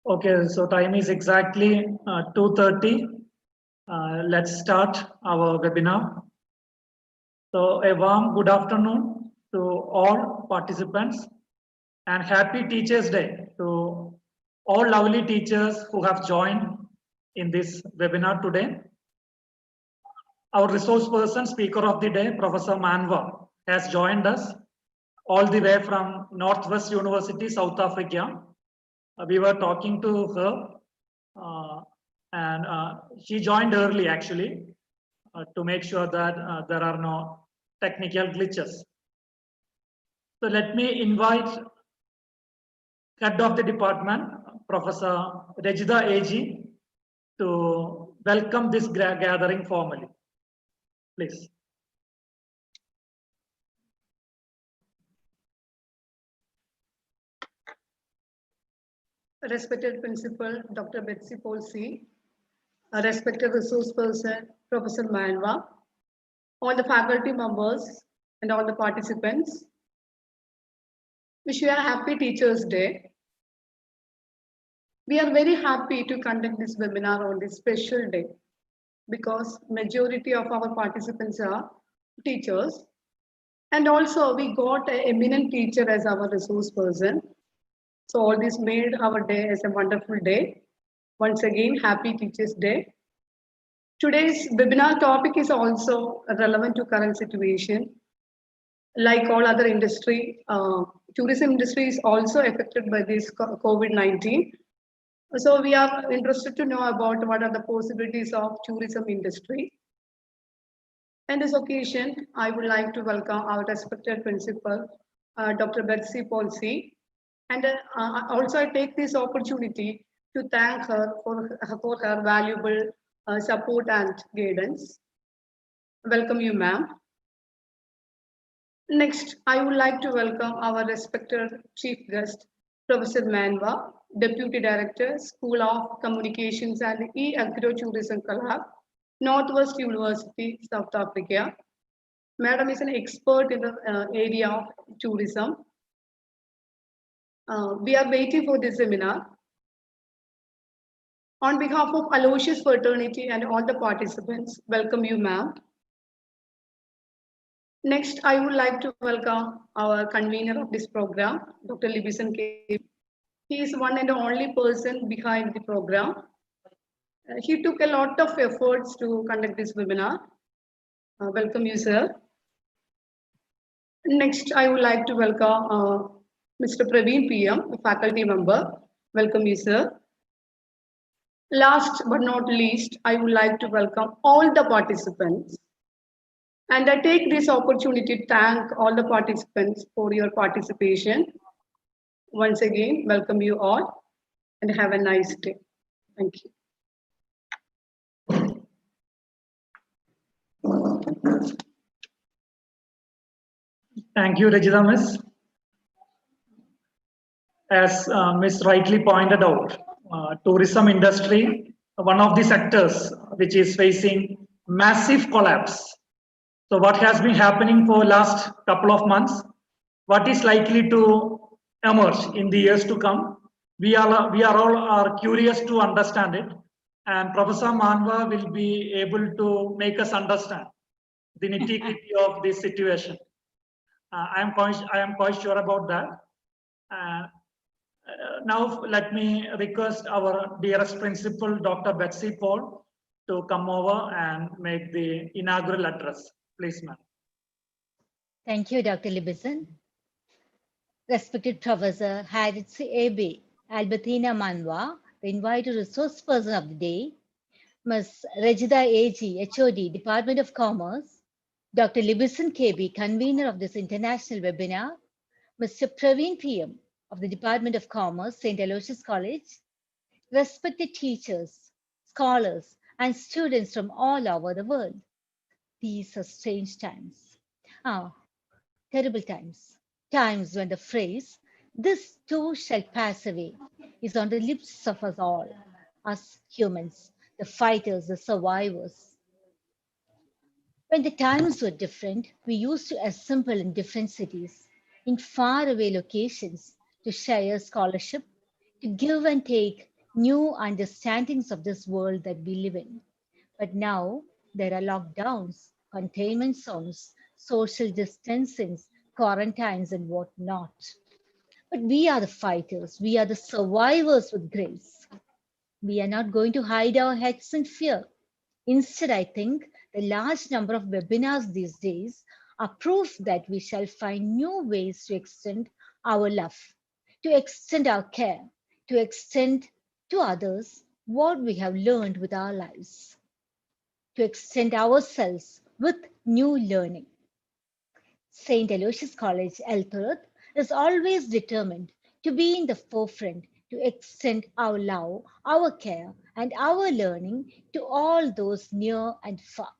Okay, so time is exactly 2:30. Let's start our webinar. So a warm good afternoon to all participants and happy Teachers' Day to all lovely teachers who have joined in this webinar today. Our resource person, speaker of the day, Professor Manwa, has joined us all the way from Northwest University, South Africa. We were talking to her and she joined early actually to make sure that there are no technical glitches. So let me invite head of the department, Professor Rajitha AG, to welcome this gathering formally. Please. Respected Principal, Dr. Betsy Polsey, a respected resource person, Professor Manwa, all the faculty members and all the participants. Wish you a happy Teachers' Day. We are very happy to conduct this webinar on this special day because majority of our participants are teachers. And also we got an eminent teacher as our resource person. So all this made our day as a wonderful day. Once again, happy Teachers' Day. Today's webinar topic is also relevant to current situation. Like all other industry, tourism industry is also affected by this COVID-19. So we are interested to know about what are the possibilities of tourism industry. On this occasion, I would like to welcome our respected principal, Dr. Betsy Polsey. And also I take this opportunity to thank her for her valuable support and guidance. Welcome you, ma'am. Next, I would like to welcome our respected chief guest, Professor Manwa, Deputy Director, School of Communications and e-Agro-Tourism Colab, Northwest University, South Africa. Madam is an expert in the area of tourism. We are waiting for this seminar. On behalf of Aloysius fraternity and all the participants, welcome you, ma'am. Next, I would like to welcome our convener of this program, Dr. Libison. He is one and only person behind the program. He took a lot of efforts to conduct this webinar. Welcome you, sir. Next, I would like to welcome Mr. Praveen PM, a faculty member. Welcome you, sir. Last but not least, I would like to welcome all the participants. And I take this opportunity to thank all the participants for your participation. Once again, welcome you all and have a nice day. Thank you. Thank you, Rajitha Miss. As Miss rightly pointed out, tourism industry, one of the sectors which is facing massive collapse. So what has been happening for last couple of months, what is likely to emerge in the years to come, we all are curious to understand it, and Professor Manwa will be able to make us understand the nitty-gritty of this situation. I am quite sure about that. Now let me request our dearest principal, Dr. Betsy Paul, to come over and make the inaugural address. Please, ma'am. Thank you, Dr. Libison. Respected Professor HARETSEBE, ALBERTINA Manwa, the invited resource person of the day, Ms. Rajitha AG, HOD, Department of Commerce, Dr. Libison KB, convener of this international webinar, Mr. Praveen PM of the Department of Commerce, St. Aloysius College, respected teachers, scholars, and students from all over the world. These are strange times. Terrible times. Times when the phrase, "this too shall pass away," is on the lips of us all, us humans, the fighters, the survivors. When the times were different, we used to assemble in different cities, in faraway locations, to share scholarship, to give and take new understandings of this world that we live in. But now there are lockdowns, containment zones, social distancings, quarantines, and whatnot. But we are the fighters, we are the survivors with grace. We are not going to hide our heads in fear. Instead, I think the large number of webinars these days are proof that we shall find new ways to extend our love, to extend our care, to extend to others what we have learned with our lives, to extend ourselves with new learning. St. Aloysius College, Elthuruth, is always determined to be in the forefront to extend our love, our care, and our learning to all those near and far.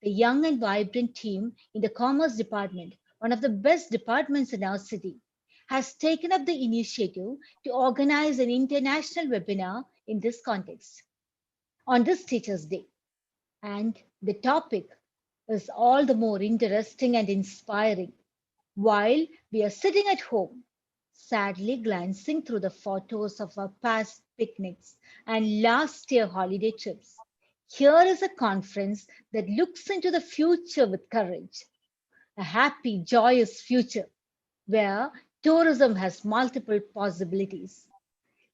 The young and vibrant team in the Commerce Department, one of the best departments in our city, has taken up the initiative to organize an international webinar in this context on this Teachers' Day. And the topic is all the more interesting and inspiring. While we are sitting at home, sadly glancing through the photos of our past picnics and last year holiday trips, here is a conference that looks into the future with courage, a happy, joyous future where tourism has multiple possibilities.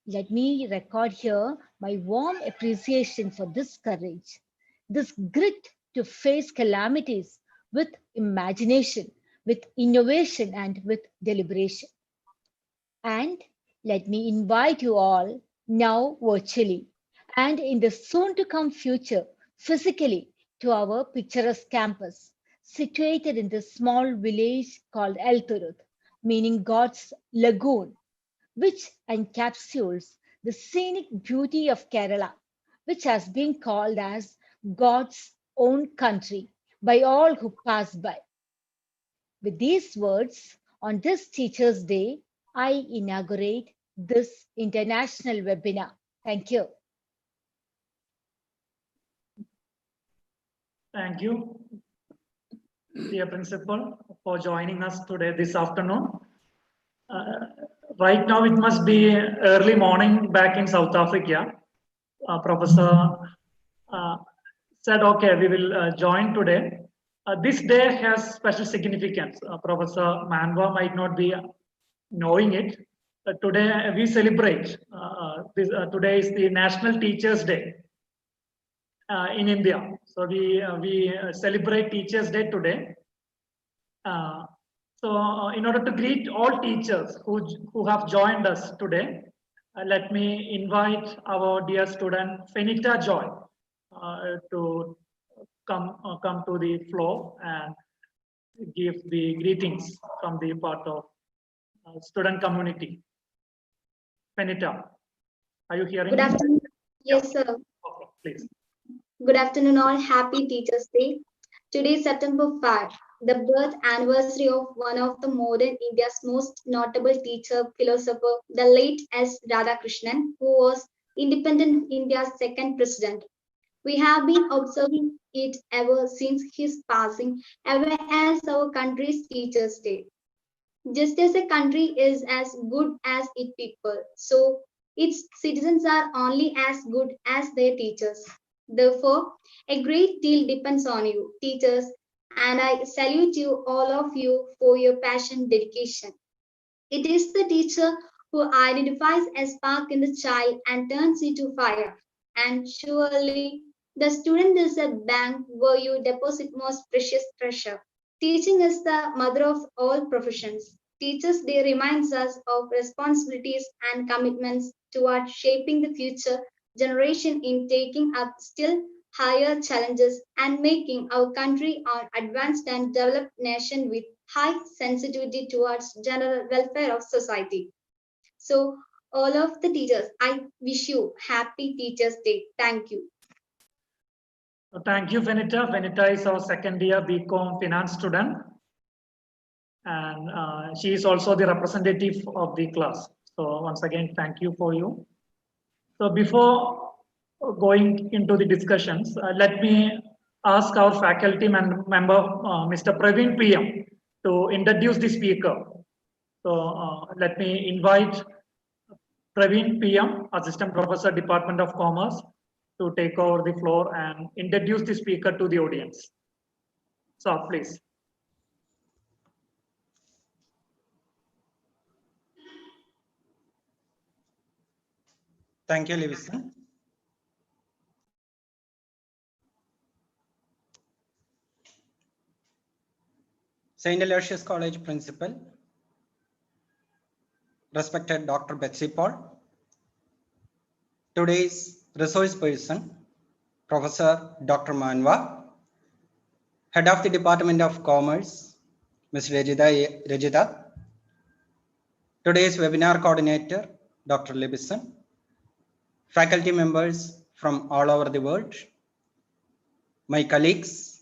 Let me record here my warm appreciation for this courage, this grit to face calamities with imagination, with innovation, and with deliberation. And let me invite you all now virtually and in the soon to come future physically to our picturesque campus situated in this small village called Elthuruth, meaning God's lagoon, which encapsulates the scenic beauty of Kerala, which has been called as God's own country by all who pass by. With these words, on this Teachers' Day, I inaugurate this international webinar. Thank you. Thank you, dear Principal, for joining us today this afternoon. Right now, it must be early morning back in South Africa. Professor said, okay, we will join today. This day has special significance. Professor Manwa might not be knowing it. Today we celebrate. Today is the National Teachers' Day in India. So we celebrate Teachers' Day today. So in order to greet all teachers who have joined us today, let me invite our dear student Fenita Joy to come to the floor and give the greetings from the part of student community. Fenita, are you hearing Good me? afternoon. Yes, sir. Okay, please. Good afternoon, all. Happy Teachers' Day. Today is September 5, the birth anniversary of one of the modern India's most notable teacher, philosopher, the late S. Radhakrishnan, who was independent India's second president. We have been observing it ever since his passing, ever as our country's Teachers' Day. Just as a country is as good as its people, so its citizens are only as good as their teachers. Therefore, a great deal depends on you, teachers, and I salute you, all of you, for your passion and dedication. It is the teacher who identifies a spark in the child and turns it to fire. And surely, the student is a bank where you deposit most precious treasure. Teaching is the mother of all professions. Teachers' Day reminds us of responsibilities and commitments toward shaping the future generation in taking up still higher challenges and making our country an advanced and developed nation with high sensitivity towards general welfare of society. So, all of the teachers, I wish you happy Teachers' Day. Thank you. Thank you, Fenita. Fenita is our second year BCom finance student. And she is also the representative of the class. So once again, thank you for you. So before going into the discussions, let me ask our faculty member, Mr. Praveen PM, to introduce the speaker. So let me invite Praveen PM, Assistant Professor, Department of Commerce, to take over the floor and introduce the speaker to the audience. So please. Thank you, Libison. St. Aloysius College Principal, respected Dr. Betsy Paul, today's resource person, Professor Dr. Manwa, Head of the Department of Commerce, Ms. Rajitha, today's webinar coordinator, Dr. Libison, faculty members from all over the world, my colleagues,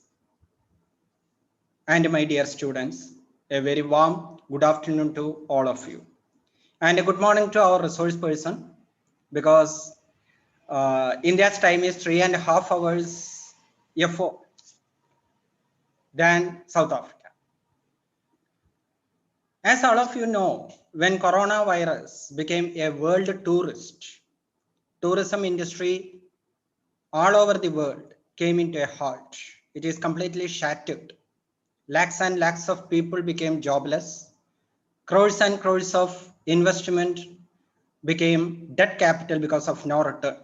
and my dear students, a very warm good afternoon to all of you. And a good morning to our resource person, because India's time is 3.5 hours before than South Africa. As all of you know, when coronavirus became a world tourism industry all over the world came into a halt. It is completely shattered. Lakhs and lakhs of people became jobless. Crores and crores of investment became debt capital because of no return.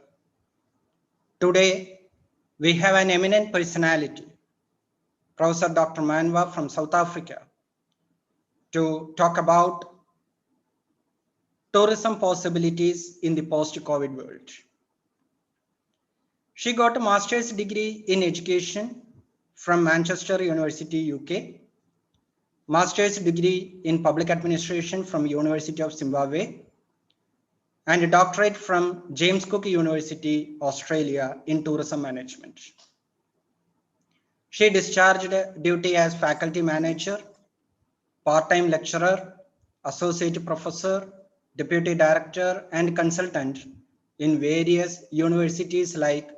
Today, we have an eminent personality, Professor Dr. Manwa from South Africa, to talk about tourism possibilities in the post-COVID world. She got a master's degree in education from Manchester University, UK, master's degree in public administration from University of Zimbabwe, and a doctorate from James Cook University, Australia in tourism management. She discharged duty as faculty manager, part-time lecturer, associate professor, deputy director, and consultant in various universities like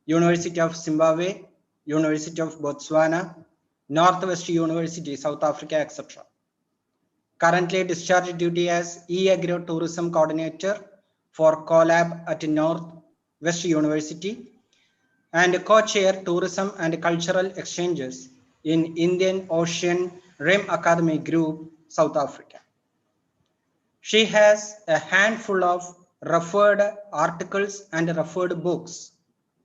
University of Zimbabwe, University of Botswana, Northwest University, South Africa, etc. Currently discharged duty as e-Agro-Tourism coordinator for Colab at Northwest University and co-chair tourism and cultural exchanges in Indian Ocean Rim Academy Group, South Africa. She has a handful of referred articles and referred books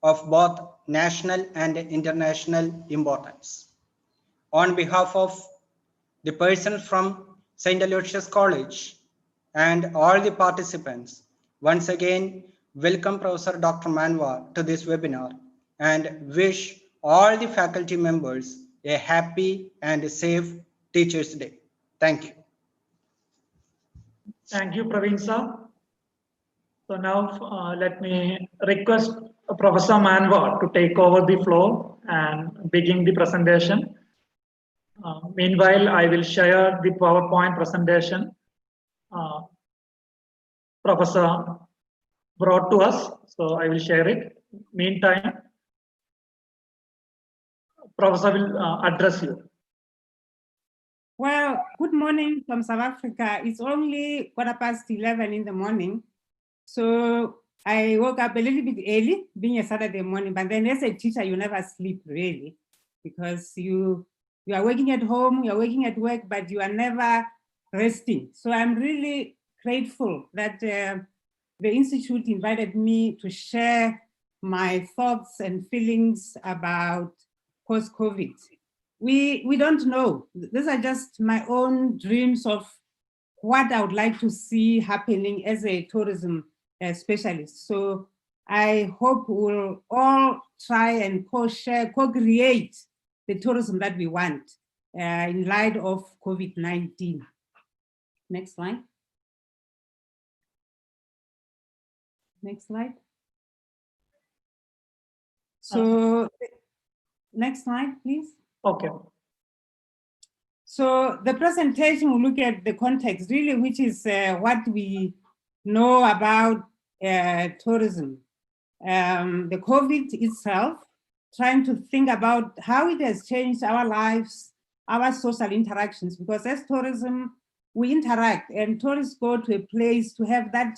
of both national and international importance. On behalf of the person from St. Aloysius College and all the participants, once again, welcome Professor Dr. Manwa to this webinar and wish all the faculty members a happy and safe Teachers' Day. Thank you. Thank you, Praveen sir. So now let me request Professor Manwa to take over the floor and begin the presentation. Meanwhile, I will share the PowerPoint presentation Professor brought to us. So I will share it. Meantime, Professor will address you. Well, good morning from South Africa. It's only 11:15 in the morning. So I woke up a little bit early, being a Saturday morning, but then as a teacher, you never sleep really, because you are working at home, you're working at work, but you are never resting. So I'm really grateful that the Institute invited me to share my thoughts and feelings about post-COVID. We don't know. These are just my own dreams of what I would like to see happening as a tourism specialist. So I hope we'll all try and co-create the tourism that we want in light of COVID-19. Next slide. Next slide. So next slide, please. Okay. So the presentation will look at the context, really, which is what we know about tourism. The COVID itself, trying to think about how it has changed our lives, our social interactions, because as tourism, we interact and tourists go to a place to have that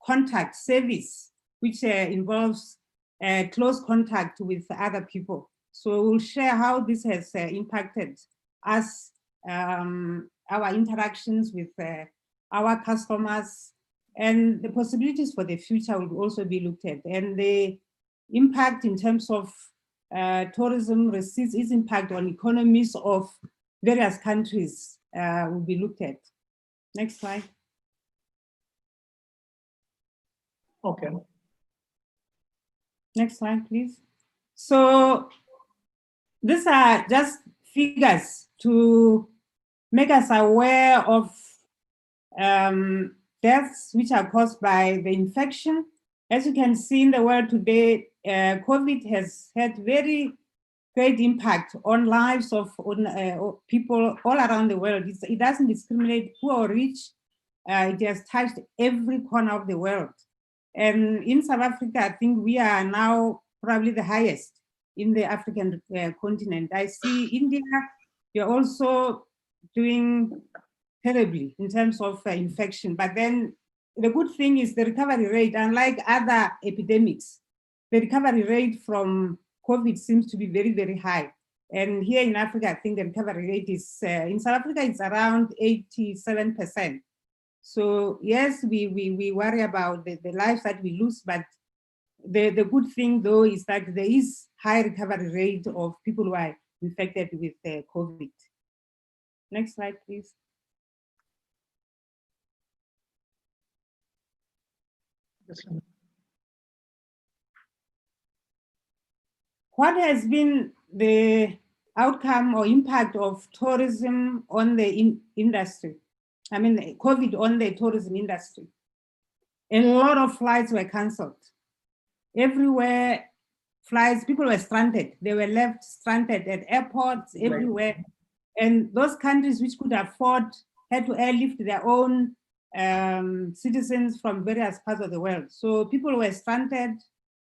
contact service, which involves close contact with other people. So we'll share how this has impacted us, our interactions with our customers, and the possibilities for the future will also be looked at. And the impact in terms of tourism receipts, its impact on economies of various countries will be looked at. Next slide. Okay. Next slide, please. So these are just figures to make us aware of deaths which are caused by the infection. As you can see in the world today, COVID has had very great impact on lives of people all around the world. It doesn't discriminate poor or rich. It has touched every corner of the world. And in South Africa, I think we are now probably the highest in the African continent. I see India, you're also doing terribly in terms of infection. But then the good thing is the recovery rate, unlike other epidemics, the recovery rate from COVID seems to be very, very high. And here in Africa, I think the recovery rate is, in South Africa, it's around 87%. So yes, we worry about the lives that we lose, but the good thing though is that there is high recovery rate of people who are infected with COVID. Next slide, please. What has been the outcome or impact of tourism on the industry? I mean, COVID on the tourism industry. A lot of flights were canceled. Everywhere, flights, people were stranded. They were left stranded at airports, everywhere. And those countries which could afford had to airlift their own citizens from various parts of the world. So people were stranded.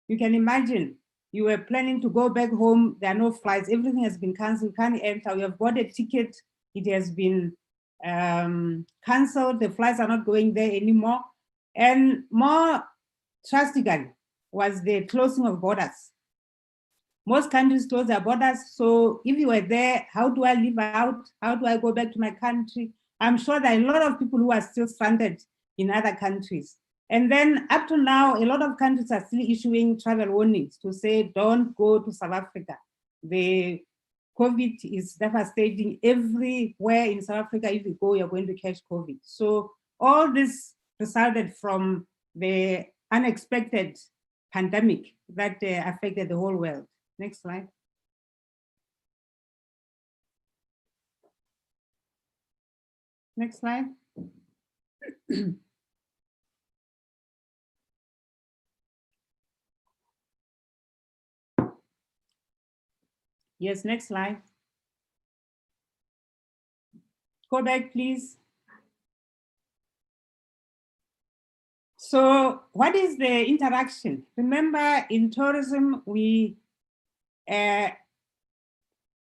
You can imagine, you were planning to go back home, there are no flights, everything has been canceled, you can't enter, you have bought a ticket, it has been canceled, the flights are not going there anymore. And more drastically was the closing of borders. Most countries close their borders, so if you were there, how do I live out? How do I go back to my country? I'm sure there are a lot of people who are still stranded in other countries. And then up to now, a lot of countries are still issuing travel warnings to say, don't go to South Africa. The COVID is devastating everywhere in South Africa. If you go, you're going to catch COVID. So all this resulted from the unexpected pandemic that affected the whole world. Next slide. Next slide. Yes, next slide. Go back, please. So what is the interaction? Remember, in tourism, we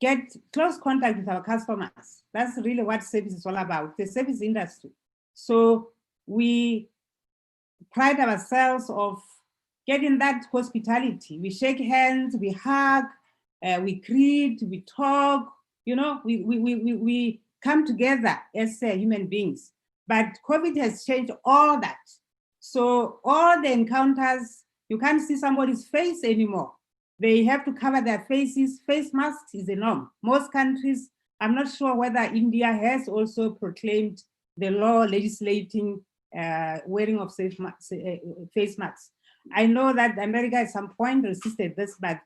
get close contact with our customers. That's really what service is all about, the service industry. So we pride ourselves of getting that hospitality. We shake hands, we hug, we greet, we talk, you know, we come together as human beings. But COVID has changed all that. So all the encounters, you can't see somebody's face anymore. They have to cover their faces. Face masks is the norm. Most countries, I'm not sure whether India has also proclaimed the law legislating wearing of face masks. I know that America at some point resisted this, but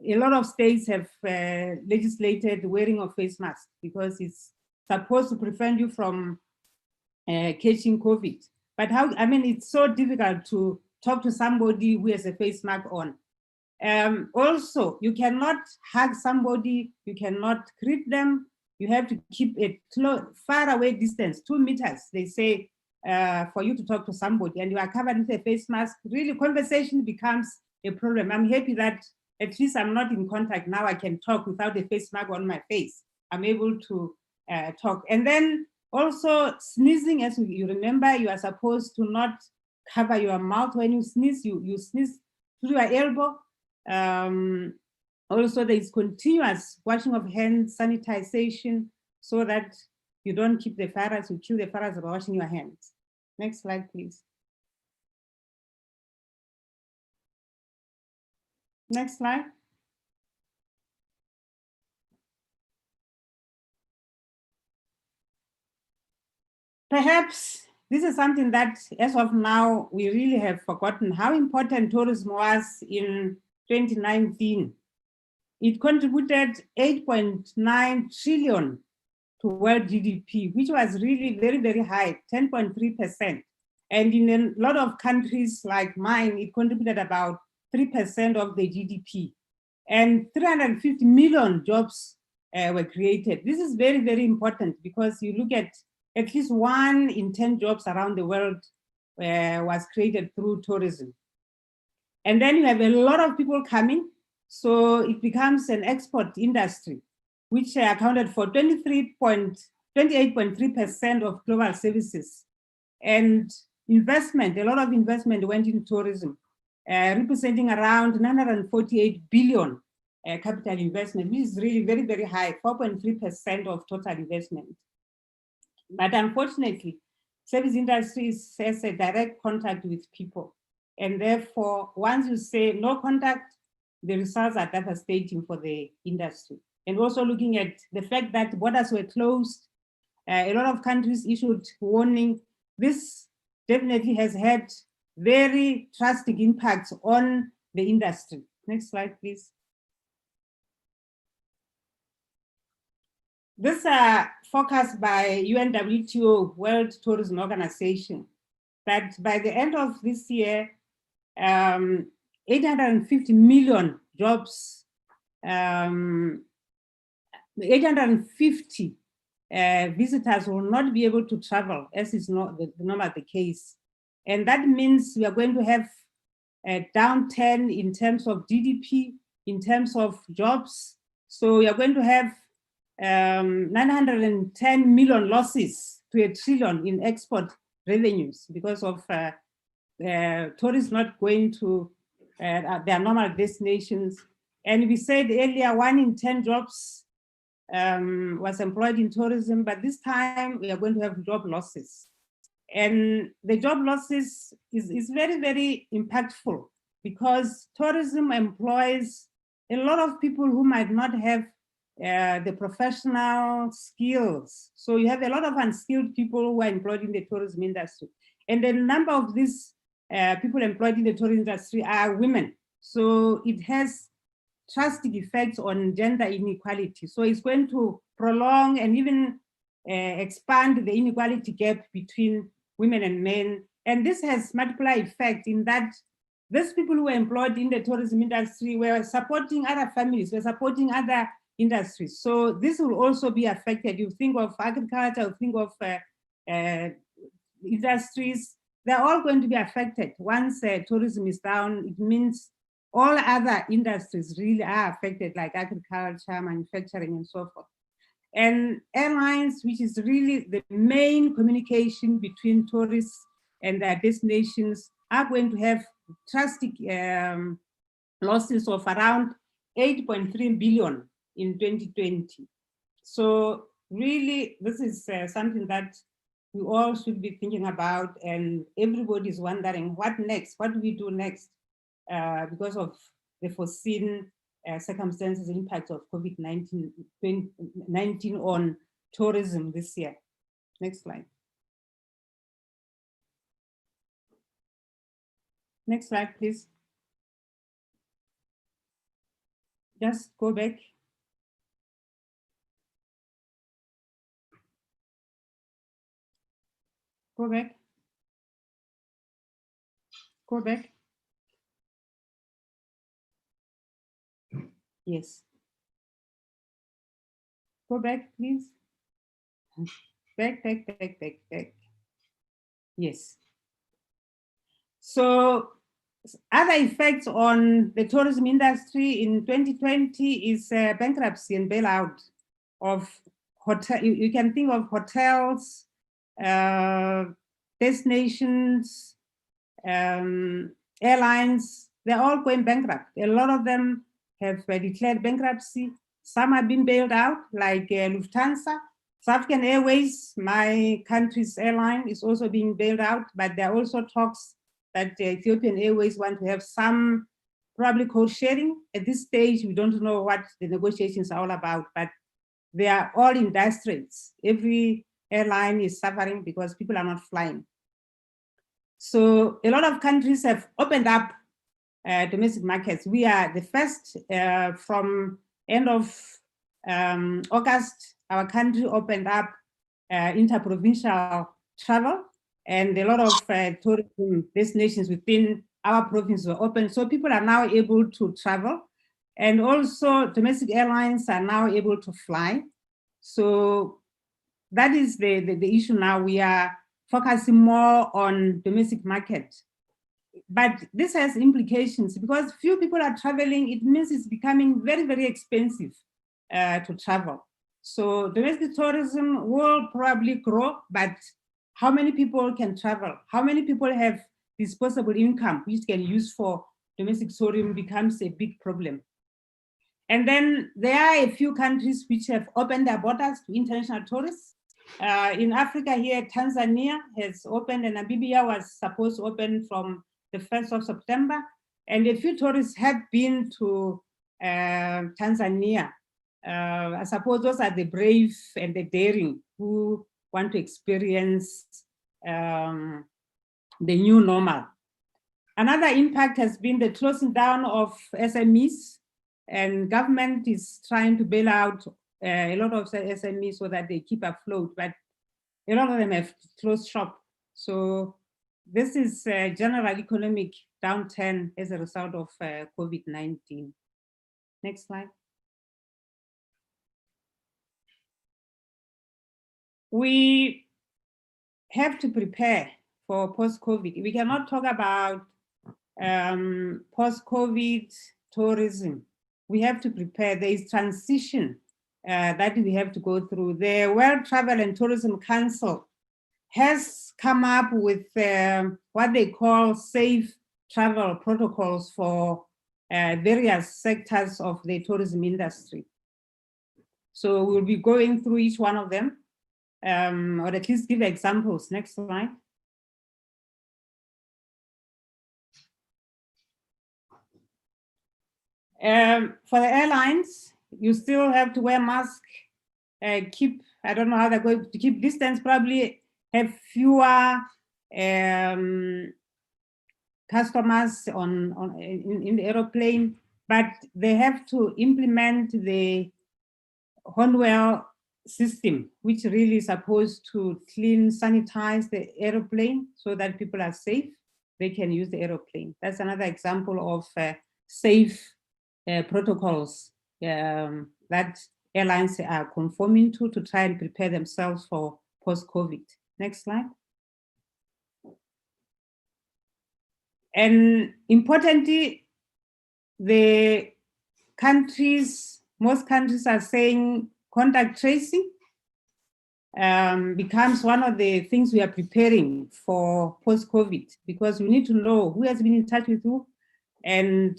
a lot of states have legislated wearing of face masks because it's supposed to prevent you from catching COVID. But how, I mean, it's so difficult to talk to somebody who has a face mask on. Also, you cannot hug somebody, you cannot greet them, you have to keep a far away distance, 2 meters, they say, for you to talk to somebody, and you are covered with a face mask. Really, conversation becomes a problem. I'm happy that at least I'm not in contact now. I can talk without a face mask on my face. I'm able to talk. And then also sneezing, as you remember, you are supposed to not cover your mouth. When you sneeze, you sneeze through your elbow. Also, there is continuous washing of hands, sanitization, so that you don't keep the virus, you kill the virus by washing your hands. Next slide, please. Next slide. Perhaps this is something that, as of now, we really have forgotten how important tourism was in 2019. It contributed 8.9 trillion to world GDP, which was really very, very high, 10.3%. And in a lot of countries like mine, it contributed about 3% of the GDP. And 350 million jobs were created. This is very, very important because you look at least 1 in 10 jobs around the world was created through tourism. And then you have a lot of people coming, so it becomes an export industry, which accounted for 28.3% of global services. And investment, a lot of investment went into tourism, representing around 948 billion capital investment, which is really very, very high, 4.3% of total investment. But unfortunately, service industries has a direct contact with people. And therefore, once you say no contact, the results are devastating for the industry. And also looking at the fact that borders were closed, a lot of countries issued warning. This definitely has had very drastic impacts on the industry. Next slide, please. This forecast by UNWTO, World Tourism Organization, that by the end of this year, 850 million jobs, 850 visitors will not be able to travel, as is not the case. And that means we are going to have a downturn in terms of GDP, in terms of jobs. So we are going to have 910 million losses to $1 trillion in export revenues because of tourists not going to their normal destinations. And we said earlier 1 in 10 jobs was employed in tourism, but this time we are going to have job losses. And the job losses is very, very impactful because tourism employs a lot of people who might not have the professional skills. So you have a lot of unskilled people who are employed in the tourism industry. And the number of these people employed in the tourism industry are women. So it has drastic effects on gender inequality. So it's going to prolong and even expand the inequality gap between women and men. And this has multiplier effect in that these people who were employed in the tourism industry were supporting other families, were supporting other industries. So this will also be affected. You think of agriculture, you think of industries, they're all going to be affected. Once tourism is down, it means all other industries really are affected, like agriculture, manufacturing, and so forth. And airlines, which is really the main communication between tourists and their destinations, are going to have drastic losses of around 8.3 billion in 2020. So really, this is something that we all should be thinking about, and everybody is wondering what next, what do we do next because of the foreseen circumstances, impact of COVID-19 on tourism this year. Next slide. Next slide, please. Just go back. Go back. Go back. Yes. Go back, please. Back. Yes. So other effects on the tourism industry in 2020 is bankruptcy and bailout of hotel. You can think of hotels, destinations, airlines, they're all going bankrupt. A lot of them have declared bankruptcy. Some have been bailed out, like Lufthansa. African Airways, my country's airline, is also being bailed out, but there are also talks that Ethiopian Airways want to have some probably co-sharing. At this stage, we don't know what the negotiations are all about, but they are all in dire straits. Every airline is suffering because people are not flying. So a lot of countries have opened up domestic markets. We are the first from end of August. Our country opened up interprovincial travel, and a lot of tourism destinations within our province were open. So people are now able to travel, and also domestic airlines are now able to fly. So that is the issue now. We are focusing more on domestic market. But this has implications because few people are traveling. It means it's becoming very, very expensive to travel. So domestic tourism will probably grow, but how many people can travel? How many people have disposable income which can use for domestic tourism becomes a big problem. And then there are a few countries which have opened their borders to international tourists. In Africa here, Tanzania has opened, and Namibia was supposed to open from the 1st of September. And a few tourists have been to Tanzania. I suppose those are the brave and the daring who want to experience the new normal. Another impact has been the closing down of SMEs, and government is trying to bail out a lot of SMEs so that they keep afloat, but a lot of them have closed shop. So this is a general economic downturn as a result of COVID-19. Next slide. We have to prepare for post-COVID. We cannot talk about post-COVID tourism. We have to prepare. There is transition that we have to go through. The World Travel and Tourism Council has come up with what they call safe travel protocols for various sectors of the tourism industry. So we'll be going through each one of them, or at least give examples. Next slide. For the airlines, you still have to wear masks, keep, I don't know how they're going to keep distance, probably have fewer customers in the aeroplane, but they have to implement the Hornwell system, which really is supposed to clean, sanitize the aeroplane so that people are safe, they can use the aeroplane. That's another example of safe protocols that airlines are conforming to try and prepare themselves for post-COVID. Next slide. And importantly, the countries, most countries are saying contact tracing becomes one of the things we are preparing for post-COVID, because we need to know who has been in touch with who and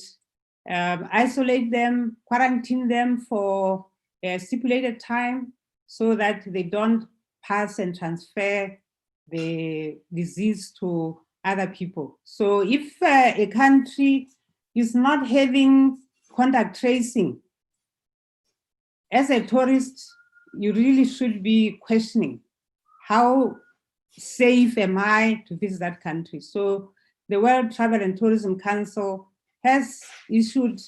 isolate them, quarantine them for a stipulated time so that they don't pass and transfer the disease to other people. So if a country is not having contact tracing, as a tourist, you really should be questioning how safe am I to visit that country. So the World Travel and Tourism Council has issued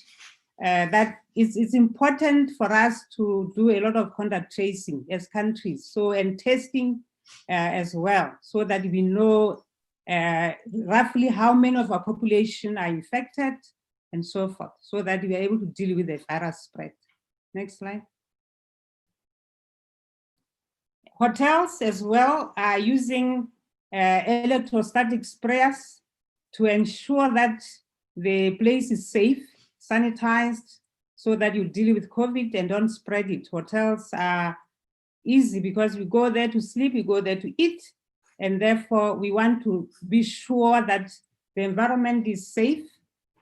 that it's important for us to do a lot of contact tracing as countries, so and testing as well, so that we know roughly how many of our population are infected and so forth, so that we are able to deal with the virus spread. Next slide. Hotels as well are using electrostatic sprayers to ensure that the place is safe, sanitized, so that you deal with COVID and don't spread it. Hotels are easy because we go there to sleep, we go there to eat, and therefore we want to be sure that the environment is safe,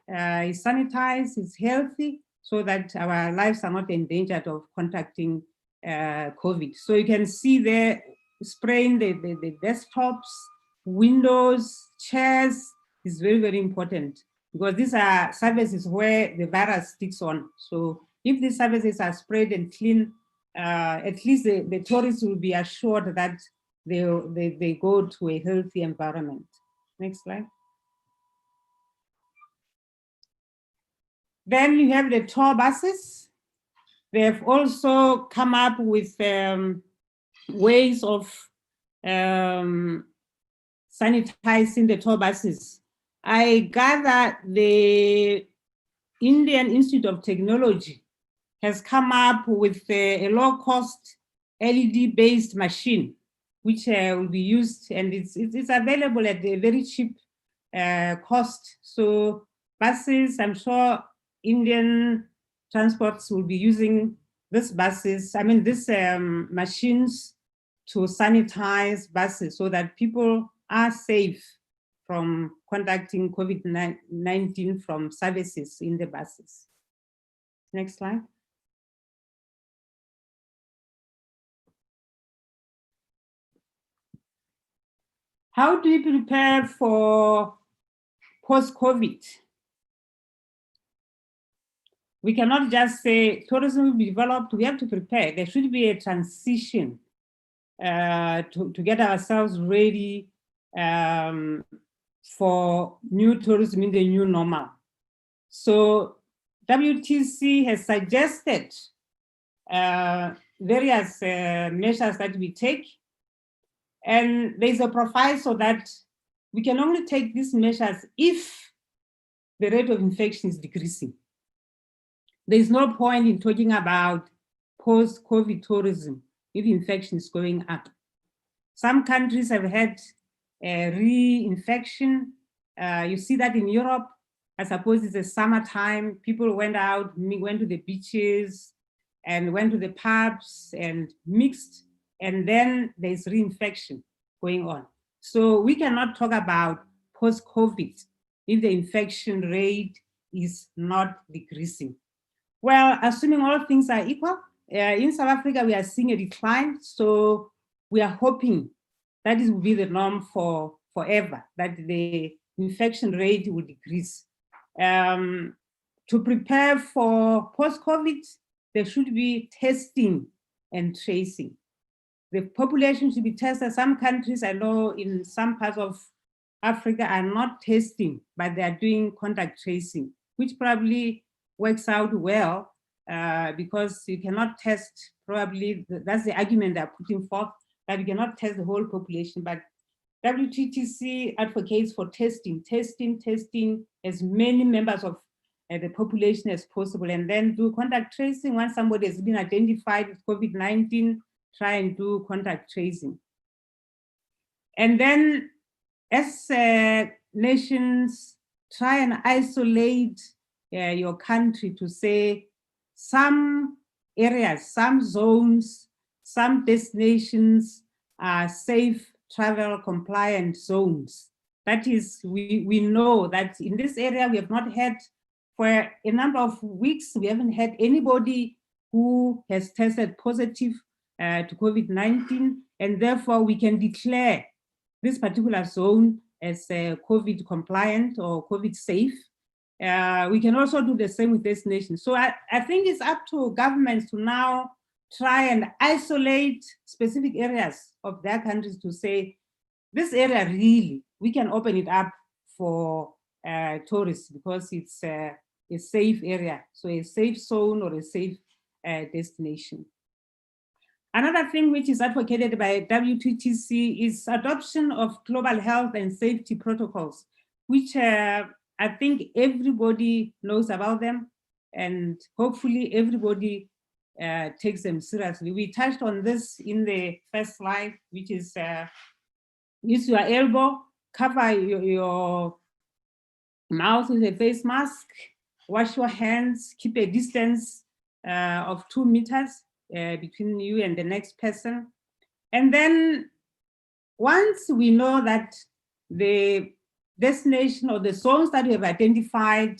is sanitized, is healthy, so that our lives are not endangered of contracting COVID. So you can see there spraying the desktops, windows, chairs is very, very important, because these are surfaces where the virus sticks on. So if these surfaces are sprayed and clean, at least the tourists will be assured that they go to a healthy environment. Next slide. Then you have the tour buses. They have also come up with ways of sanitizing the tour buses. I gather the Indian Institute of Technology has come up with a low-cost LED-based machine, which will be used, and it's available at a very cheap cost. So buses, I'm sure Indian transports will be using these buses, these machines to sanitize buses so that people are safe from contracting COVID-19 from services in the buses. Next slide. How do we prepare for post-COVID? We cannot just say tourism will be developed, we have to prepare. There should be a transition to get ourselves ready for new tourism in the new normal. So WTC has suggested various measures that we take, and there's a proviso that we can only take these measures if the rate of infection is decreasing. There's no point in talking about post-COVID tourism if infection is going up. Some countries have had reinfection. You see that in Europe. I suppose it's the summertime. People went out, went to the beaches and went to the pubs and mixed, and then there's reinfection going on. So we cannot talk about post-COVID if the infection rate is not decreasing. Well, assuming all things are equal, in South Africa, we are seeing a decline. So we are hoping that this will be the norm for forever, that the infection rate will decrease. To prepare for post-COVID, there should be testing and tracing. The population should be tested. Some countries, I know in some parts of Africa, are not testing, but they are doing contact tracing, which probably works out well because you cannot test, probably, that's the argument they're putting forth, that you cannot test the whole population, but WTTC advocates for testing as many members of the population as possible, and then do contact tracing. Once somebody has been identified with COVID-19, try and do contact tracing. And then as nations try and isolate your country to say some areas, some zones, some destinations are safe travel compliant zones. That is, we know that in this area we have not had, for a number of weeks, we haven't had anybody who has tested positive to COVID-19, and therefore we can declare this particular zone as COVID compliant or COVID safe. We can also do the same with destinations. So I think it's up to governments to now try and isolate specific areas of their countries to say, this area really, we can open it up for tourists because it's a safe area. So a safe zone or a safe destination. Another thing which is advocated by WTTC is adoption of global health and safety protocols, which I think everybody knows about them, and hopefully everybody takes them seriously. We touched on this in the first slide, which is use your elbow, cover your mouth with a face mask, wash your hands, keep a distance of 2 meters between you and the next person. And then once we know that the destination or the zones that we have identified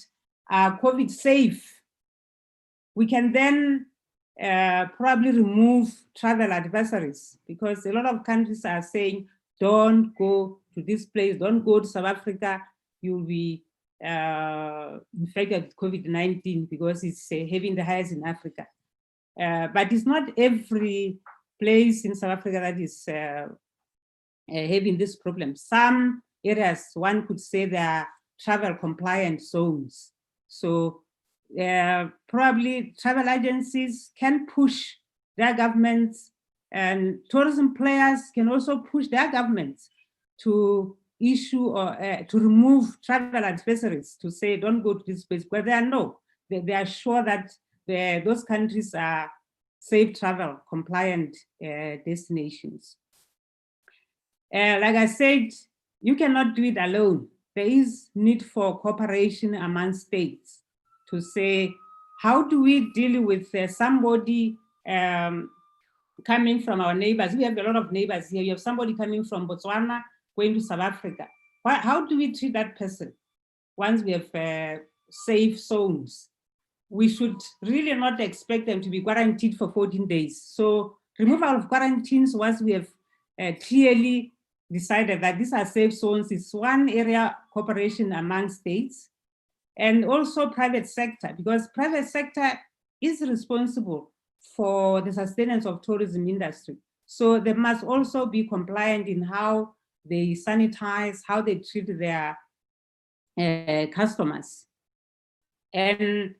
are COVID safe, we can then probably remove travel advisories, because a lot of countries are saying, don't go to this place, don't go to South Africa, you'll be infected with COVID-19 because it's having the highest in Africa. But it's not every place in South Africa that is having this problem. Some areas, one could say, they are travel compliant zones. So probably travel agencies can push their governments, and tourism players can also push their governments to issue or to remove travel advisories, to say don't go to this place, because they are sure that those countries are safe travel compliant destinations. Like I said, you cannot do it alone. There is need for cooperation among states to say, how do we deal with somebody coming from our neighbors? We have a lot of neighbors here. You have somebody coming from Botswana going to South Africa. How do we treat that person once we have safe zones? We should really not expect them to be quarantined for 14 days. So removal of quarantines, once we have clearly decided that these are safe zones, is one area cooperation among states, and also private sector, because private sector is responsible for the sustenance of tourism industry. So they must also be compliant in how they sanitize, how they treat their customers. And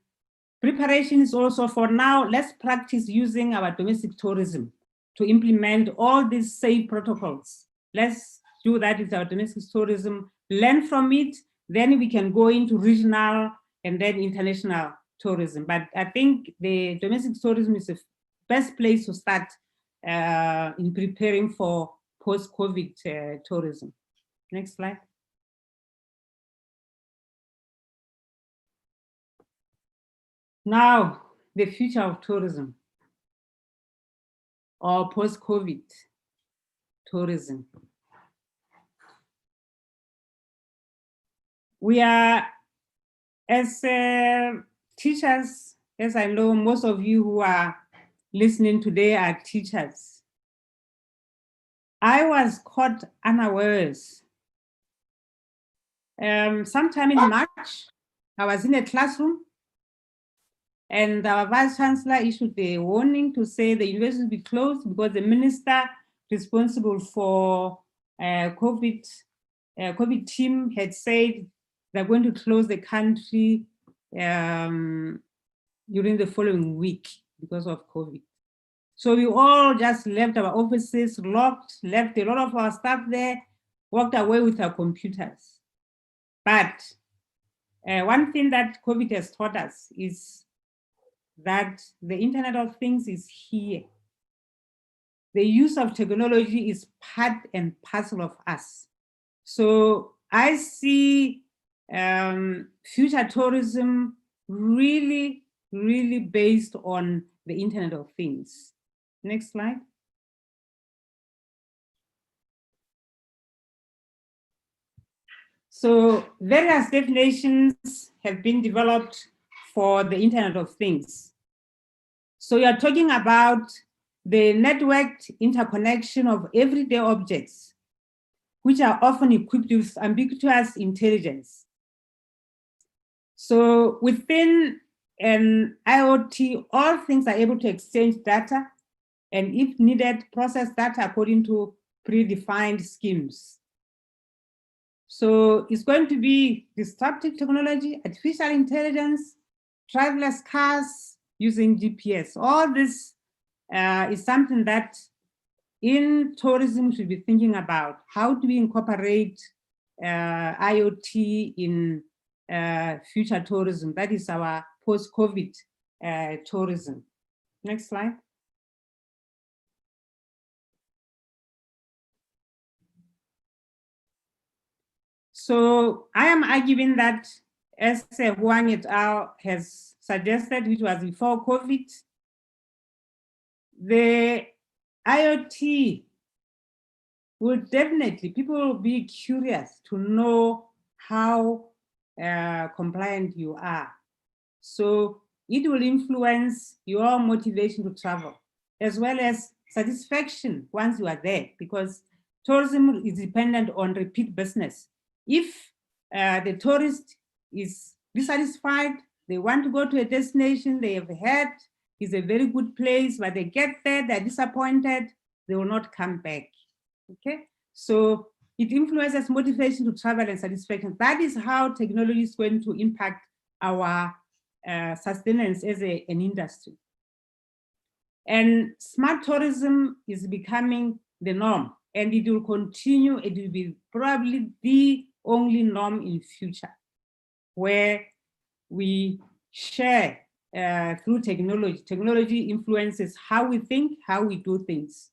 preparation is also, for now, let's practice using our domestic tourism to implement all these safe protocols. Let's do that with our domestic tourism, learn from it, then we can go into regional and then international tourism. But I think the domestic tourism is the best place to start in preparing for post-COVID tourism. Next slide. Now, the future of tourism, or post-COVID tourism. We are, as teachers, as I know most of you who are listening today are teachers. I was caught unawares. Sometime in March, I was in a classroom, and our vice chancellor issued a warning to say the university will be closed because the minister responsible for COVID team had said they're going to close the country during the following week because of COVID. So we all just left our offices locked, left a lot of our staff there, walked away with our computers. But one thing that COVID has taught us is that the Internet of Things is here. The use of technology is part and parcel of us. So I see future tourism really, really based on the Internet of Things. Next slide. So various definitions have been developed for the Internet of Things. So you are talking about the networked interconnection of everyday objects, which are often equipped with ubiquitous intelligence. So within an IoT, all things are able to exchange data, and if needed, process data according to predefined schemes. So it's going to be disruptive technology, artificial intelligence, driverless cars using GPS. All this is something that in tourism we should be thinking about. How do we incorporate IoT in future tourism? That is our post-COVID tourism. Next slide. So I am arguing that, as Huang et al. Has suggested, which was before COVID, the IoT will definitely, people will be curious to know how compliant you are. So it will influence your motivation to travel, as well as satisfaction once you are there, because tourism is dependent on repeat business. If the tourist is dissatisfied, they want to go to a destination they have heard is a very good place, but they get there, they're disappointed, they will not come back. Okay, so it influences motivation to travel and satisfaction. That is how technology is going to impact our sustenance as an industry. And smart tourism is becoming the norm, and it will continue. It will be probably the only norm in future, where we share through technology. Technology influences how we think, how we do things.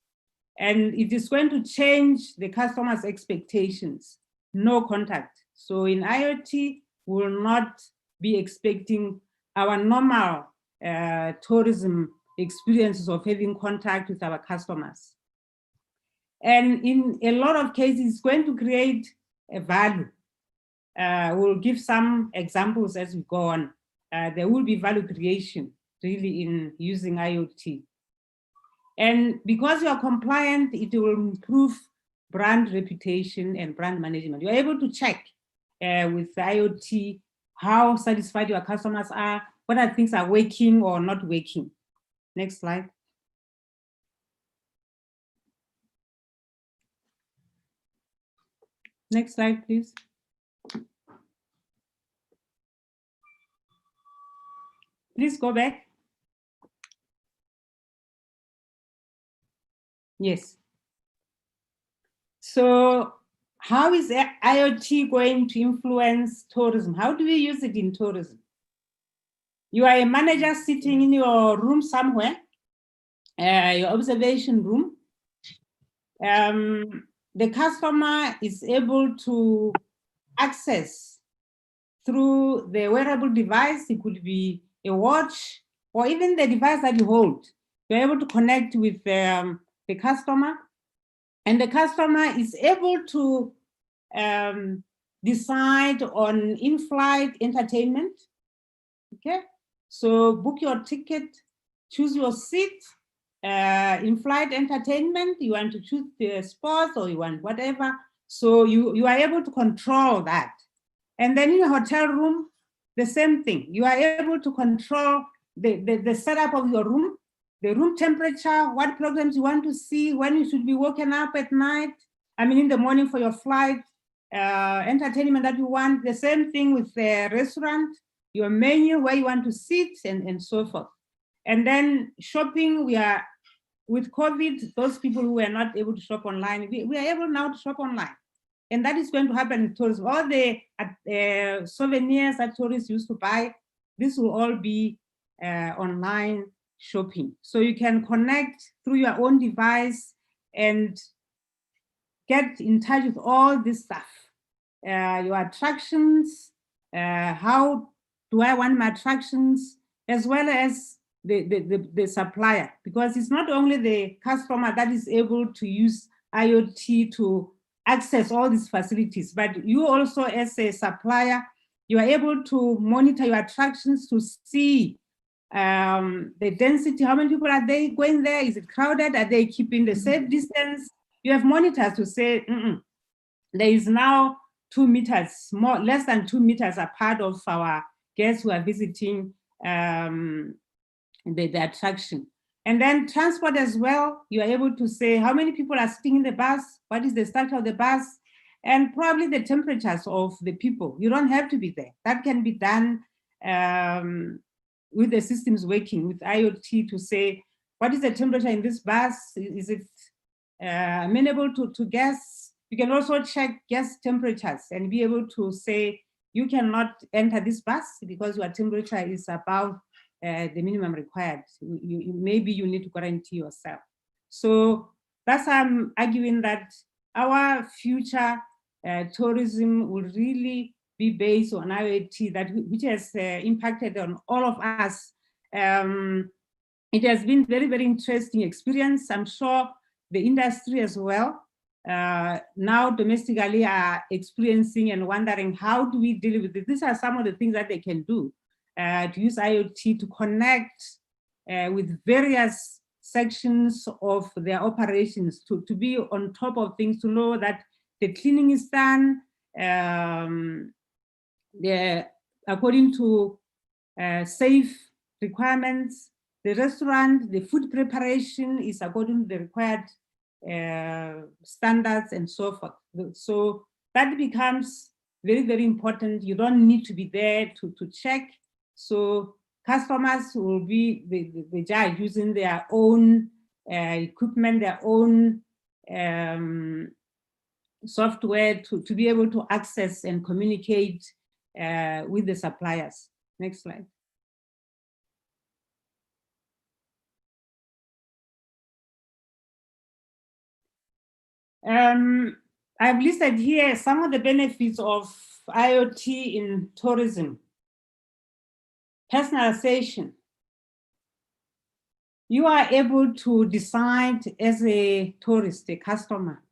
And it is going to change the customer's expectations, no contact. So in IoT, we will not be expecting our normal tourism experiences of having contact with our customers. And in a lot of cases, it's going to create a value. We'll give some examples as we go on. There will be value creation really in using IoT. And because you are compliant, it will improve brand reputation and brand management. You're able to check with IoT how satisfied your customers are, what are things are working or not working. Next slide. Next slide, please. Please go back. Yes. So how is IoT going to influence tourism? How do we use it in tourism? You are a manager sitting in your room somewhere, your observation room. The customer is able to access through the wearable device. It could be a watch or even the device that you hold. You're able to connect with the customer, and the customer is able to decide on in-flight entertainment. Okay, so book your ticket, choose your seat, in-flight entertainment, you want to choose the sports or you want whatever. So you are able to control that. And then in a hotel room, the same thing. You are able to control the setup of your room, the room temperature, what programs you want to see, when you should be woken up at night, I mean in the morning for your flight, entertainment that you want. The same thing with the restaurant, your menu, where you want to sit, and so forth. And then shopping, we are, with COVID, those people who were not able to shop online, we are able now to shop online. And that is going to happen in tourism. All the souvenirs that tourists used to buy, this will all be online shopping. So you can connect through your own device and get in touch with all this stuff. Your attractions, how do I want my attractions, as well as the supplier, because it's not only the customer that is able to use IoT to access all these facilities, but you also as a supplier, you are able to monitor your attractions to see the density, how many people are they going there, is it crowded, are they keeping the safe distance? You have monitors to say, there is now 2 meters, less than 2 meters apart of our guests who are visiting the attraction. And then transport as well, you are able to say how many people are sitting in the bus, what is the structure of the bus, and probably the temperatures of the people. You don't have to be there. That can be done with the systems working with IoT to say, what is the temperature in this bus? Is it amenable to guests? You can also check guest temperatures and be able to say, you cannot enter this bus because your temperature is above the minimum required. Maybe you need to quarantine yourself. So that's why I'm arguing that our future tourism will really be based on IoT, which has impacted on all of us. It has been very, very interesting experience. I'm sure the industry as well. now domestically are experiencing and wondering, how do we deal with it? These are some of the things that they can do to use IoT to connect with various sections of their operations, to be on top of things, to know that the cleaning is done according to safe requirements. The restaurant, the food preparation is according to the required standards and so forth. So that becomes very, very important. You don't need to be there to check. So customers will be the judge using their own equipment, their own software to be able to access and communicate with the suppliers. Next slide. I've listed here some of the benefits of IoT in tourism. Personalization. You are able to decide as a tourist, a customer,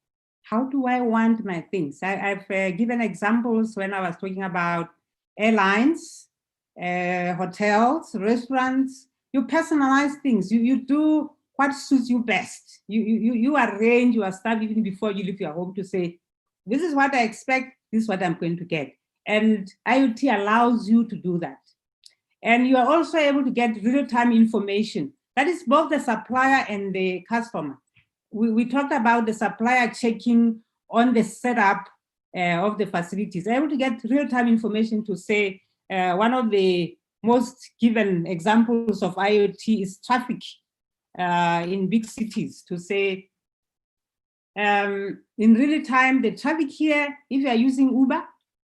how do I want my things? I've given examples when I was talking about airlines, hotels, restaurants. You personalize things. You do what suits you best. You arrange your stuff even before you leave your home to say, this is what I expect, this is what I'm going to get. And IoT allows you to do that. And you are also able to get real-time information. That is both the supplier and the customer. We talked about the supplier checking on the setup of the facilities, able to get real-time information to say, one of the most given examples of IoT is traffic in big cities, to say, in real time, the traffic here, if you are using Uber,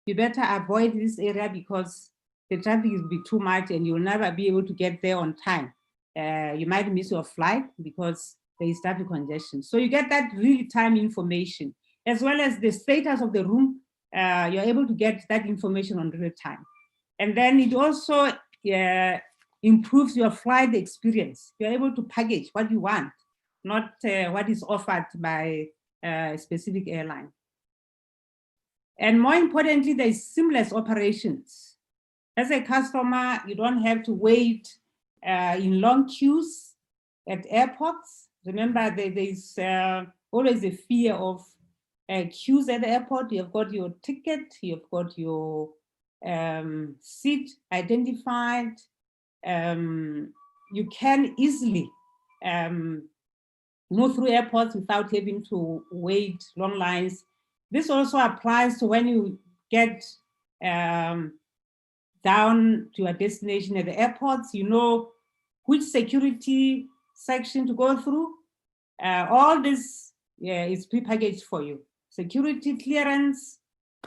you better avoid this area because the traffic will be too much and you'll never be able to get there on time. You might miss your flight because there is traffic congestion. So you get that real-time information, as well as the status of the room. You're able to get that information on real time. And then it also improves your flight experience. You're able to package what you want, not what is offered by a specific airline. And more importantly, there's seamless operations. As a customer, you don't have to wait in long queues at airports. Remember, there's always a fear of queues at the airport. You've got your ticket, you've got your seat identified. You can easily move through airports without having to wait long lines. This also applies to when you get down to your destination at the airports. You know which security section to go through. All this is prepackaged for you. Security clearance,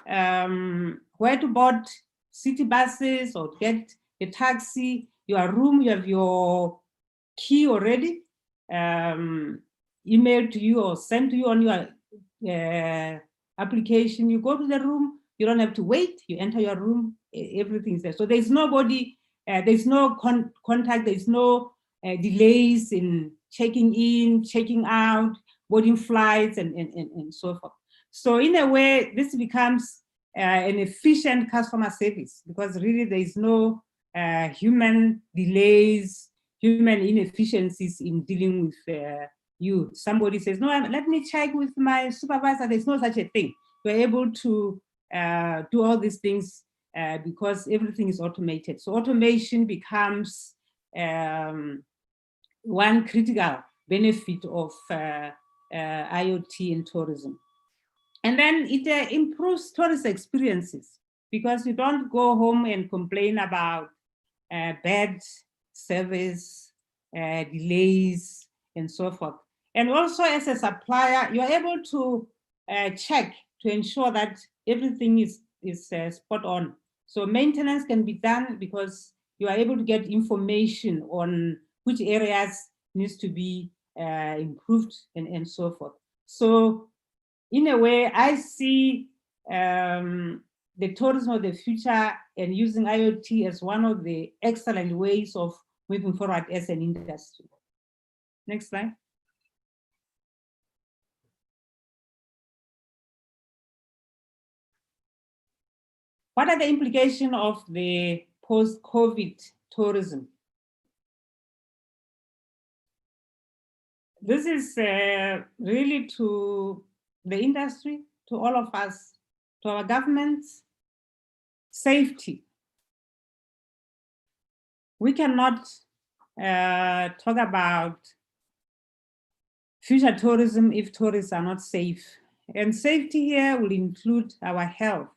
where to board city buses or get a taxi, your room, you have your key already, emailed to you or sent to you on your application. You go to the room, you don't have to wait, you enter your room, everything's there. So there's nobody, there's no contact, there's no delays in checking in, checking out, boarding flights, and so forth. So in a way, this becomes an efficient customer service because really there is no human delays, human inefficiencies in dealing with you. Somebody says, no, let me check with my supervisor. There's no such a thing. We're able to do all these things because everything is automated. So automation becomes one critical benefit of IoT in tourism. And then it improves tourist experiences because you don't go home and complain about bad service, delays, and so forth. And also as a supplier, you're able to check to ensure that everything is spot on. So maintenance can be done because you are able to get information on which areas needs to be improved and so forth. So in a way, I see the tourism of the future and using IoT as one of the excellent ways of moving forward as an industry. Next slide. What are the implications of the post-COVID tourism? This is really to the industry, to all of us, to our governments, safety. We cannot talk about future tourism if tourists are not safe. And safety here will include our health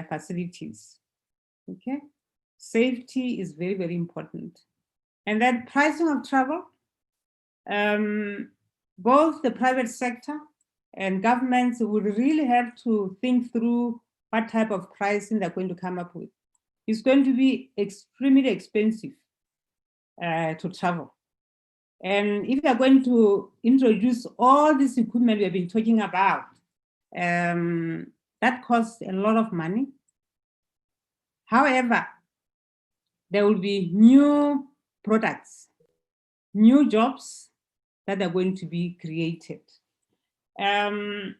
facilities, okay? Safety is very, very important. And then pricing of travel, both the private sector and governments would really have to think through what type of pricing they're going to come up with. It's going to be extremely expensive to travel. And if you're going to introduce all this equipment we have been talking about, that costs a lot of money. However, there will be new products, new jobs that are going to be created. I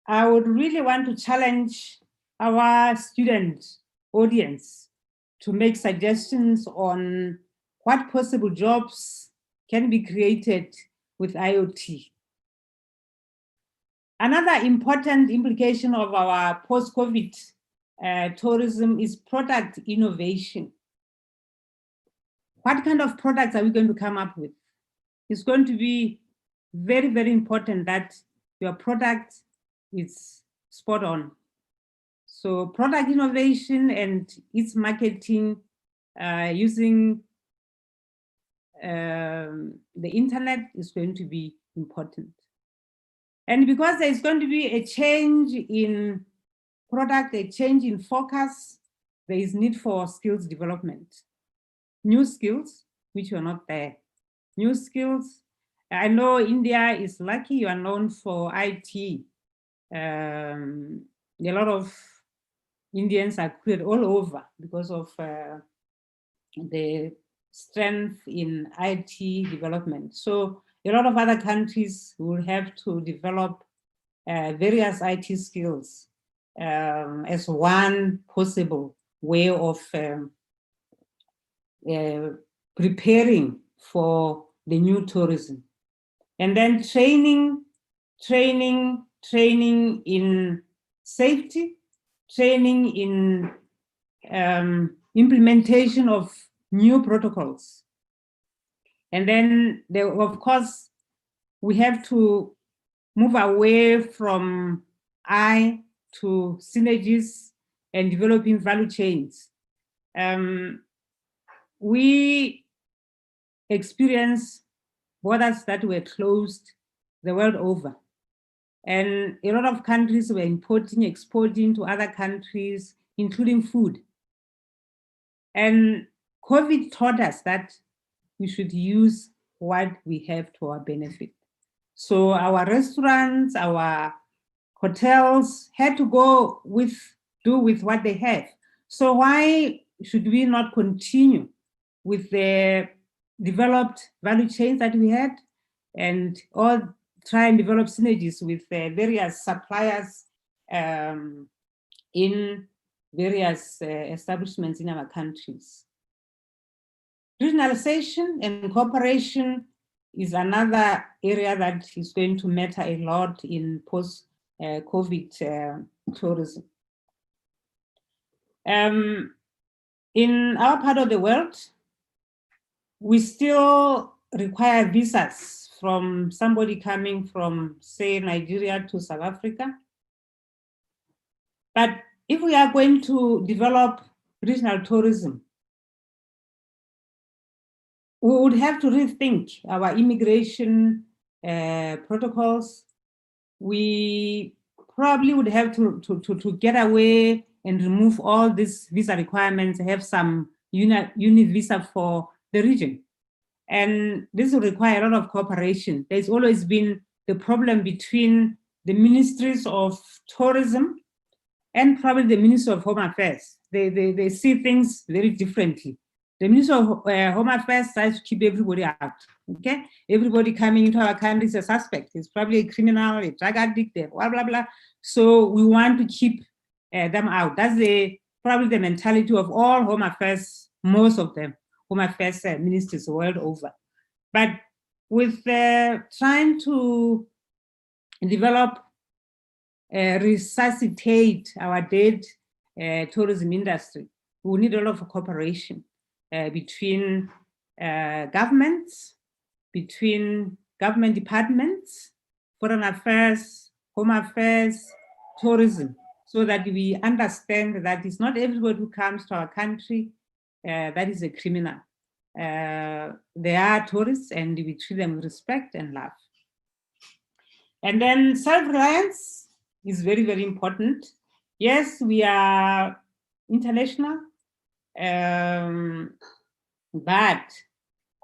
would really want to challenge our student audience to make suggestions on what possible jobs can be created with IoT. Another important implication of our post-COVID tourism is product innovation. What kind of products are we going to come up with? It's going to be very, very important that your product is spot on. So product innovation and its marketing using the internet is going to be important. And because there's going to be a change in product, a change in focus, there is need for skills development. New skills, which are not there. New skills. I know India is lucky, you are known for IT. A lot of Indians are created all over because of the strength in IT development. So a lot of other countries will have to develop various IT skills as one possible way of preparing for the new tourism. And then training in safety, training in implementation of new protocols. And then, of course, we have to move away from I to synergies and developing value chains. We experienced borders that were closed the world over. And a lot of countries were importing, exporting to other countries, including food. And COVID taught us that we should use what we have to our benefit. So our restaurants, our hotels had to do with what they have. So why should we not continue with the developed value chains that we had and all try and develop synergies with various suppliers in various establishments in our countries. Regionalization and cooperation is another area that is going to matter a lot in post-COVID tourism. In our part of the world, we still require visas from somebody coming from, say, Nigeria to South Africa. But if we are going to develop regional tourism, we would have to rethink our immigration protocols. We probably would have to get away and remove all these visa requirements, have some unit visa for the region. And this will require a lot of cooperation. There's always been the problem between the ministries of tourism and probably the Ministry of Home Affairs. They see things very differently. The Ministry of Home Affairs tries to keep everybody out, okay? Everybody coming into our country is a suspect. It's probably a criminal, a drug addict, blah, blah, blah. So we want to keep them out. That's probably the mentality of all Home Affairs, most of them, Home Affairs ministers world over. But with trying to develop, resuscitate our dead tourism industry, we need a lot of cooperation between governments, between government departments, foreign affairs, home affairs, tourism, so that we understand that it's not everybody who comes to our country that is a criminal. They are tourists and we treat them with respect and love. And then self-reliance is very, very important. Yes, we are international, but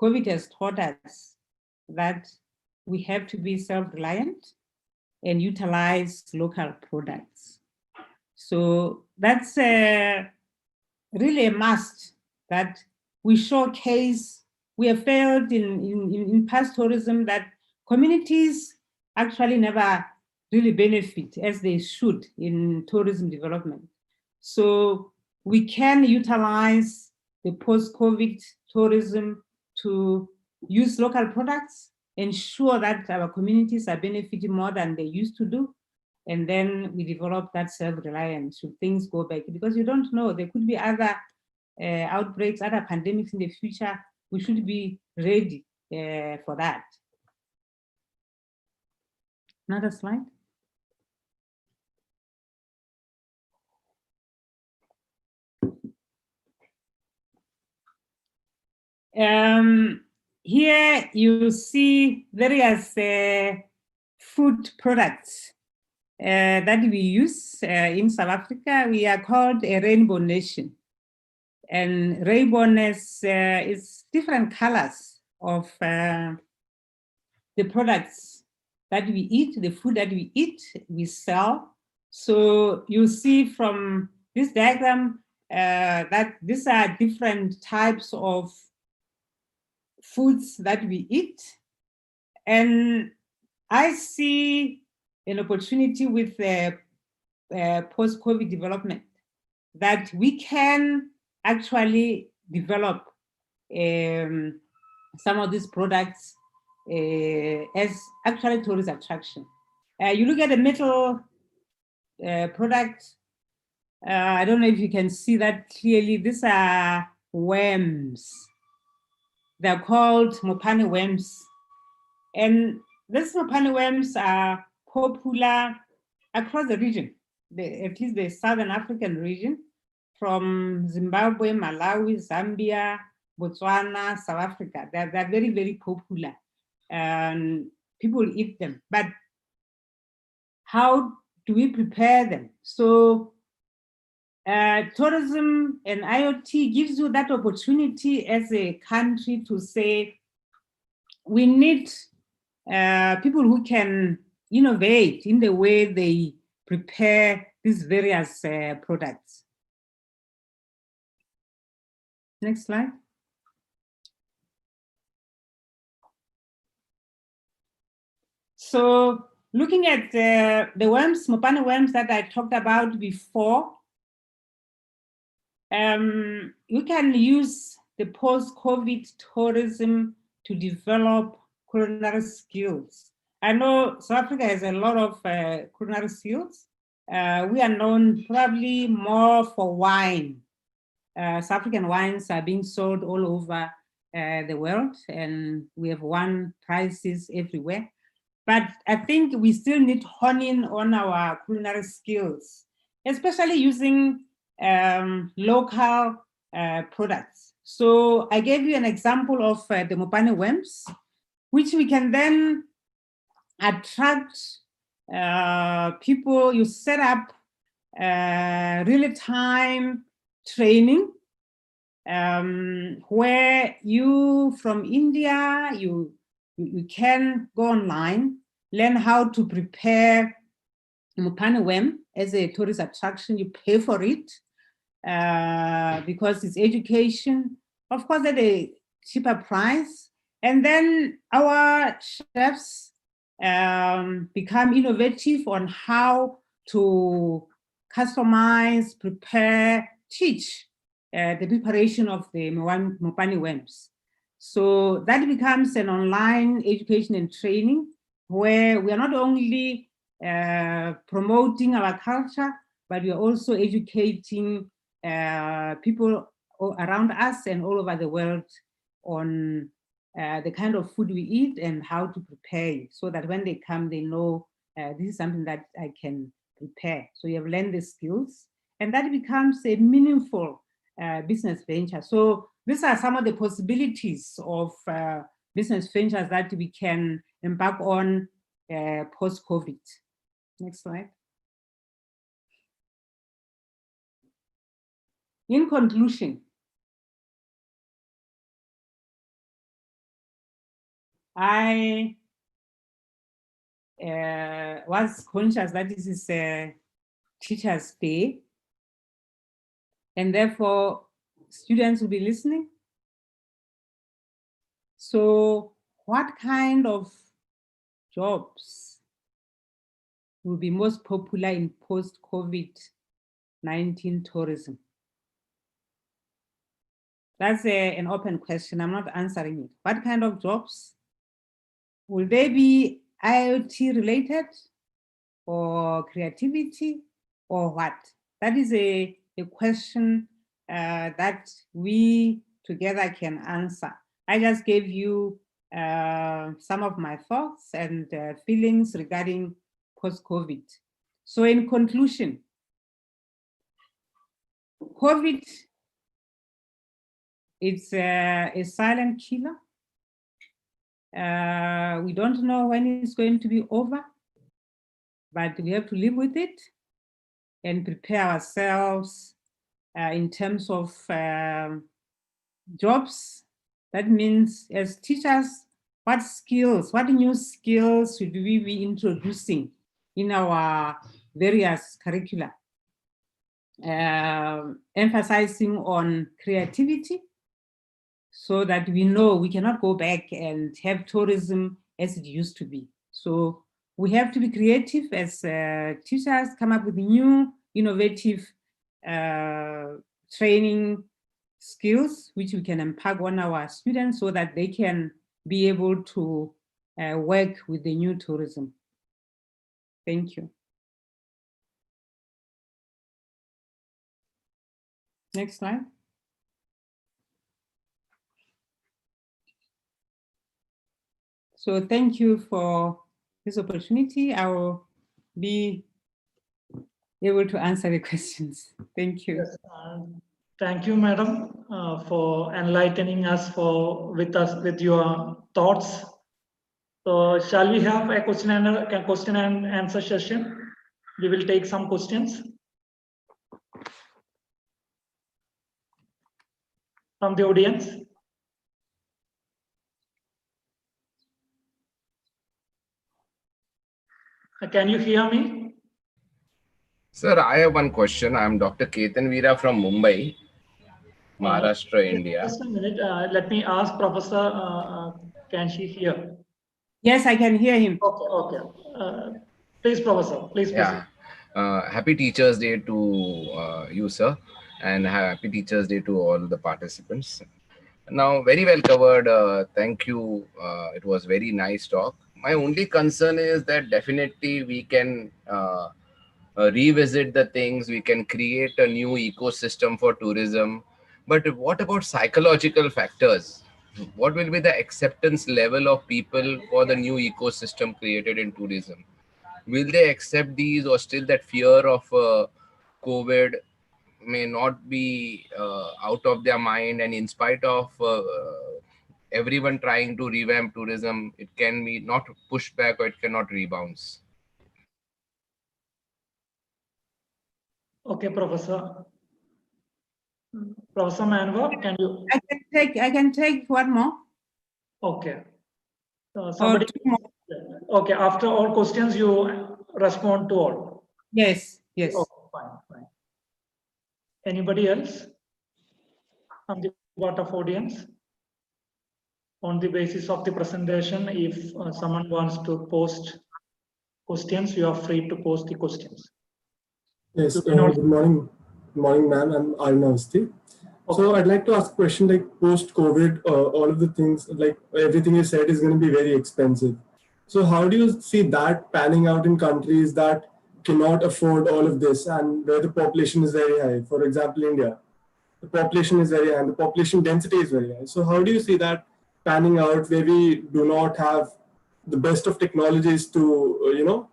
COVID has taught us that we have to be self-reliant and utilize local products. So that's really a must, that we showcase. We have failed in past tourism that communities actually never really benefit as they should in tourism development. So we can utilize the post-COVID tourism to use local products, ensure that our communities are benefiting more than they used to do. And then we develop that self-reliance should things go back, because you don't know, there could be other outbreaks, other pandemics in the future. We should be ready for that. Another slide. Here you see various food products that we use in South Africa. We are called a rainbow nation. And rainbowness is different colors of the products that we eat, the food that we eat, we sell. So you see from this diagram that these are different types of foods that we eat. And I see an opportunity with the post-COVID development that we can actually develop some of these products as actually tourist attraction. You look at the middle product, I don't know if you can see that clearly. These are worms. They're called Mopane worms. And these Mopane worms are popular across the region, at least the Southern African region, from Zimbabwe, Malawi, Zambia, Botswana, South Africa. They're very, very popular. And people eat them. But how do we prepare them? So tourism and IoT gives you that opportunity as a country to say, we need people who can innovate in the way they prepare these various products. Next slide. So looking at the worms, Mopane worms that I talked about before, you can use the post-COVID tourism to develop culinary skills. I know South Africa has a lot of culinary skills. We are known probably more for wine. South African wines are being sold all over the world, and we have won prizes everywhere. But I think we still need honing on our culinary skills, especially using local products. So I gave you an example of the Mopane worms, which we can then attract people. You set up real-time training where you from India, you can go online, learn how to prepare Mopane worm as a tourist attraction. You pay for it because it's education, of course, at a cheaper price. And then our chefs become innovative on how to customize, prepare, teach the preparation of the Mopani worms. So that becomes an online education and training where we are not only promoting our culture, but we are also educating people around us and all over the world on the kind of food we eat and how to prepare it, so that when they come, they know this is something that I can prepare. So you have learned the skills, and that becomes a meaningful business venture. So these are some of the possibilities of business ventures that we can embark on post-COVID. Next slide. In conclusion, I was conscious that this is a Teachers' Day, and therefore students will be listening. So what kind of jobs will be most popular in post-COVID-19 tourism? That's an open question. I'm not answering it. What kind of jobs? Will they be IoT related or creativity or what? That is a question that we together can answer. I just gave you some of my thoughts and feelings regarding post-COVID. So in conclusion, COVID, it's a silent killer. We don't know when it's going to be over, but we have to live with it and prepare ourselves in terms of jobs. That means as teachers, what new skills should we be introducing in our various curricula? Emphasizing on creativity, so that we know we cannot go back and have tourism as it used to be. So we have to be creative as teachers, come up with new, innovative training skills, which we can impart on our students so that they can be able to work with the new tourism. Thank you. Next slide. So thank you for this opportunity. I will be able to answer the questions. Thank you. Yes, thank you, madam, for enlightening us with your thoughts. So shall we have a question and answer session? We will take some questions from the audience. Can you hear me? Sir, I have one question. I'm Dr. Ketan Veera from Mumbai, Maharashtra, India. Just a minute. Let me ask Professor, can she hear? Yes, I can hear him. Okay, okay. Please, Professor, please proceed. Yeah. Happy Teachers' Day to you, sir, and happy Teachers' Day to all the participants. Now, very well covered. Thank you. It was very nice talk. My only concern is that definitely we can revisit the things, we can create a new ecosystem for tourism. But what about psychological factors? What will be the acceptance level of people for the new ecosystem created in tourism? Will they accept these, or still that fear of COVID may not be out of their mind, and in spite of everyone trying to revamp tourism, it can be not pushed back or it cannot rebounds? Okay, Professor. Professor Manwa, can you? I can take one more. Okay. Somebody. Two more. Okay, after all questions, you respond to all. Yes, yes. Okay, fine. Anybody else from the part of audience? On the basis of the presentation, if someone wants to post questions, you are free to post the questions. Yes, You can also- good morning. Good morning, ma'am. I'm Arnavasti. So I'd like to ask a question like post-COVID, all of the things, like everything you said is going to be very expensive. So how do you see that panning out in countries that cannot afford all of this and where the population is very high? For example, India, the population is very high and the population density is very high. So how do you see that panning out where we do not have the best of technologies to,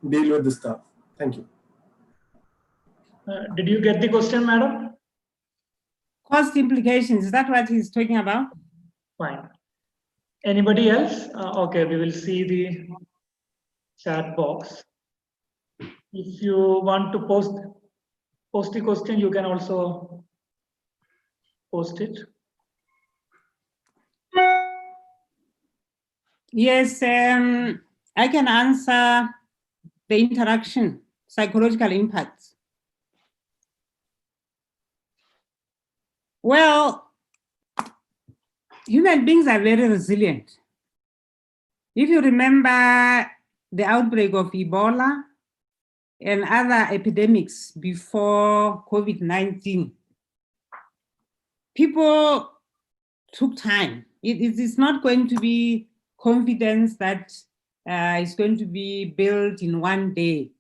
deal with this stuff? Thank you. Did you get the question, madam? Cost implications, is that what he's talking about? Fine. Anybody else? Okay, we will see the chat box. If you want to post the question, you can also post it. Yes, I can answer the interaction, psychological impacts. Well, human beings are very resilient. If you remember the outbreak of Ebola and other epidemics before COVID-19, people took time. It is not going to be confidence that is going to be built in one day.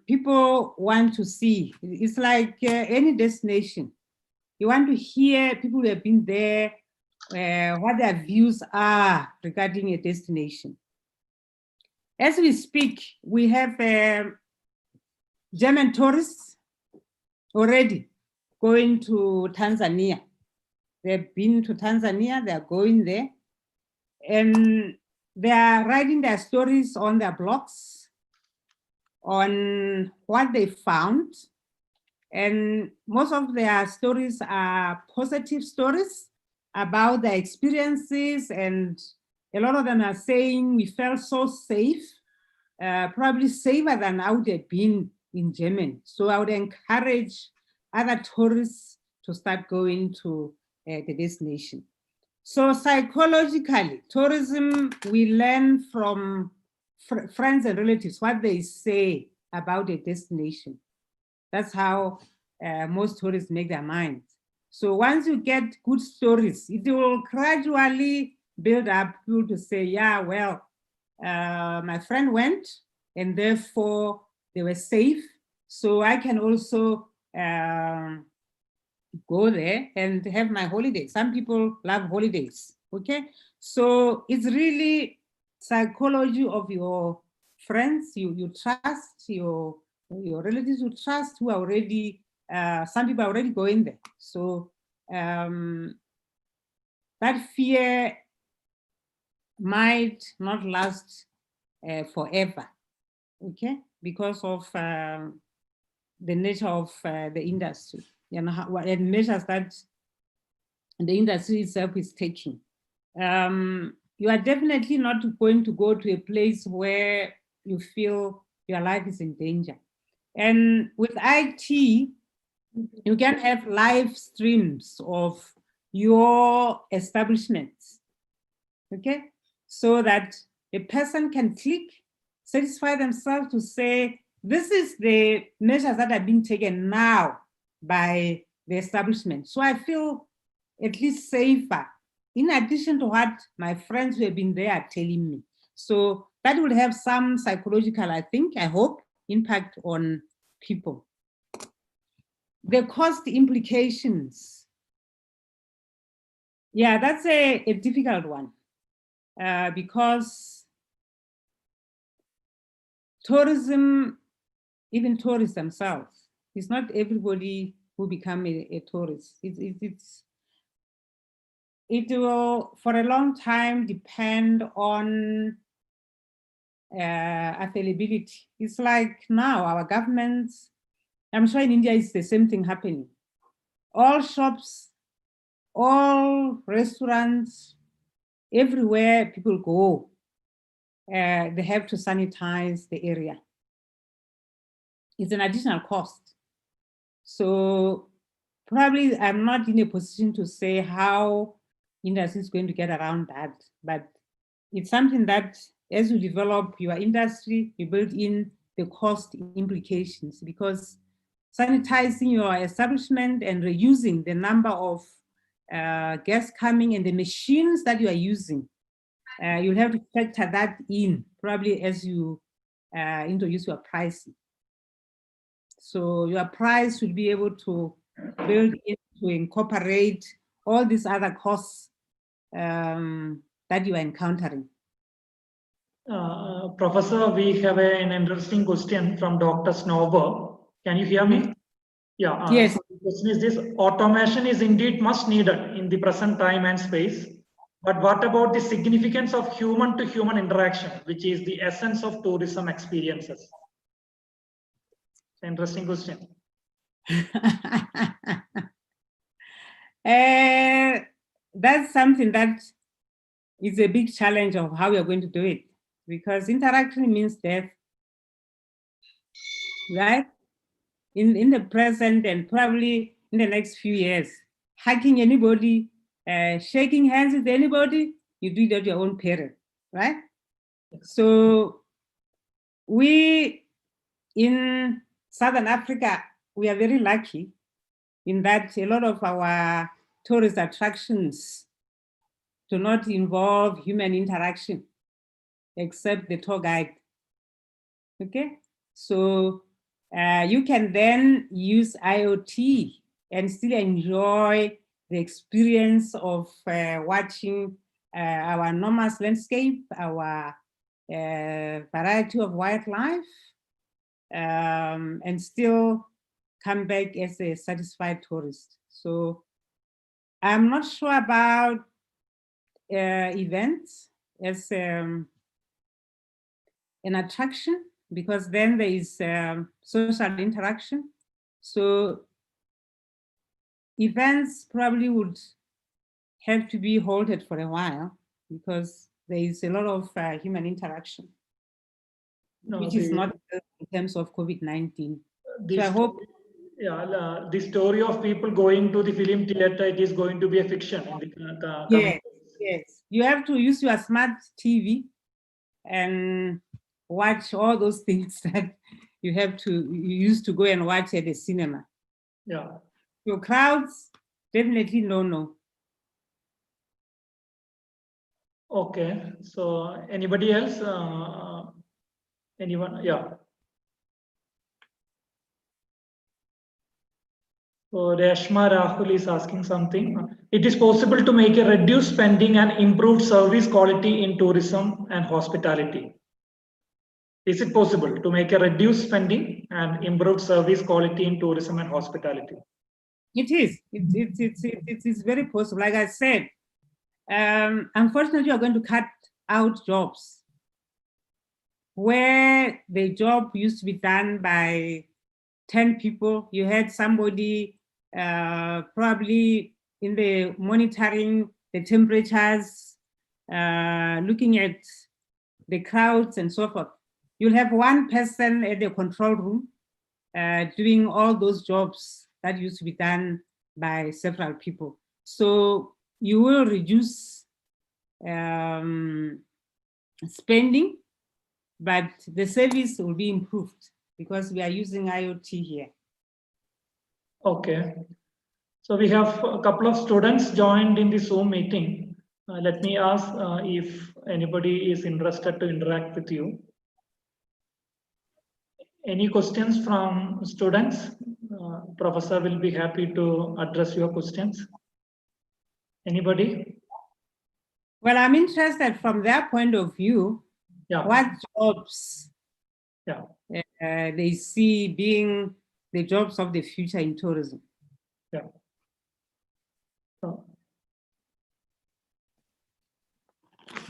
People want to see. It's like any destination. You want to hear people who have been there, what their views are regarding a destination. As we speak, we have German tourists already going to Tanzania. They've been to Tanzania, they're going there, and they are writing their stories on their blogs on what they found. And most of their stories are positive stories about their experiences, and a lot of them are saying we felt so safe, probably safer than I would have been in Germany. So I would encourage other tourists to start going to the destination. So psychologically, tourism, we learn from friends and relatives, what they say about a destination. That's how most tourists make their minds. So once you get good stories, it will gradually build up people to say, yeah, well, my friend went and therefore they were safe. So I can also go there and have my holiday. Some people love holidays, okay? So it's really psychology of your friends, you trust, your relatives you trust who are already, some people are already going there. So that fear might not last forever, okay? Because of the nature of the industry, and measures that the industry itself is taking. You are definitely not going to go to a place where you feel your life is in danger. And with IT, you can have live streams of your establishments, okay? So that a person can click, satisfy themselves to say, this is the measures that are being taken now by the establishment. So I feel at least safer, in addition to what my friends who have been there are telling me. So that will have some psychological, I think, I hope, impact on people. The cost implications. Yeah, that's a difficult one because tourism, even tourists themselves, it's not everybody who become a tourist. It will, for a long time, depend on availability. It's like now our governments, I'm sure in India it's the same thing happening. All shops, all restaurants, everywhere people go, they have to sanitize the area. It's an additional cost. So probably I'm not in a position to say how industry is going to get around that, but it's something that as you develop your industry, you build in the cost implications, because sanitizing your establishment and reducing the number of guests coming and the machines that you are using, you'll have to factor that in probably as you introduce your pricing. So your price should be able to build in to incorporate all these other costs that you are encountering. Professor, we have an interesting question from Dr. Snowber. Can you hear me? Yeah. Yes. So the question is this: automation is indeed much needed in the present time and space. But what about the significance of human-to-human interaction, which is the essence of tourism experiences? Interesting question. That's something that is a big challenge of how we are going to do it, because interaction means death, right? In the present and probably in the next few years, hugging anybody, shaking hands with anybody, you do it at your own peril, right? So we in Southern Africa, we are very lucky in that a lot of our tourist attractions do not involve human interaction, except the tour guide. Okay, so you can then use IoT and still enjoy the experience of watching our enormous landscape, our variety of wildlife, and still come back as a satisfied tourist. So I'm not sure about events as an attraction, because then there is social interaction. So events probably would have to be halted for a while, because there is a lot of human interaction, which is not in terms of COVID-19. So I hope. Yeah, the story of people going to the film theater, it is going to be a fiction in the Yes, yes. You have to use your smart TV and watch all those things that you used to go and watch at the cinema. Yeah. Your crowds, definitely no. Okay, so anybody else? Anyone? Yeah. So Reshma Rahul is asking something. It is possible to make a reduced spending and improved service quality in tourism and hospitality. Is it possible to make a reduced spending and improved service quality in tourism and hospitality? It is. It is very possible. Like I said, unfortunately, you're going to cut out jobs where the job used to be done by 10 people. You had somebody probably in the monitoring the temperatures, looking at the crowds and so forth. You'll have one person at the control room doing all those jobs that used to be done by several people. So you will reduce spending, but the service will be improved because we are using IoT here. Okay. So we have a couple of students joined in the Zoom meeting. Let me ask if anybody is interested to interact with you. Any questions from students? Professor will be happy to address your questions. Anybody? Well, I'm interested from their point of view, what jobs they see being the jobs of the future in tourism. Yeah. So,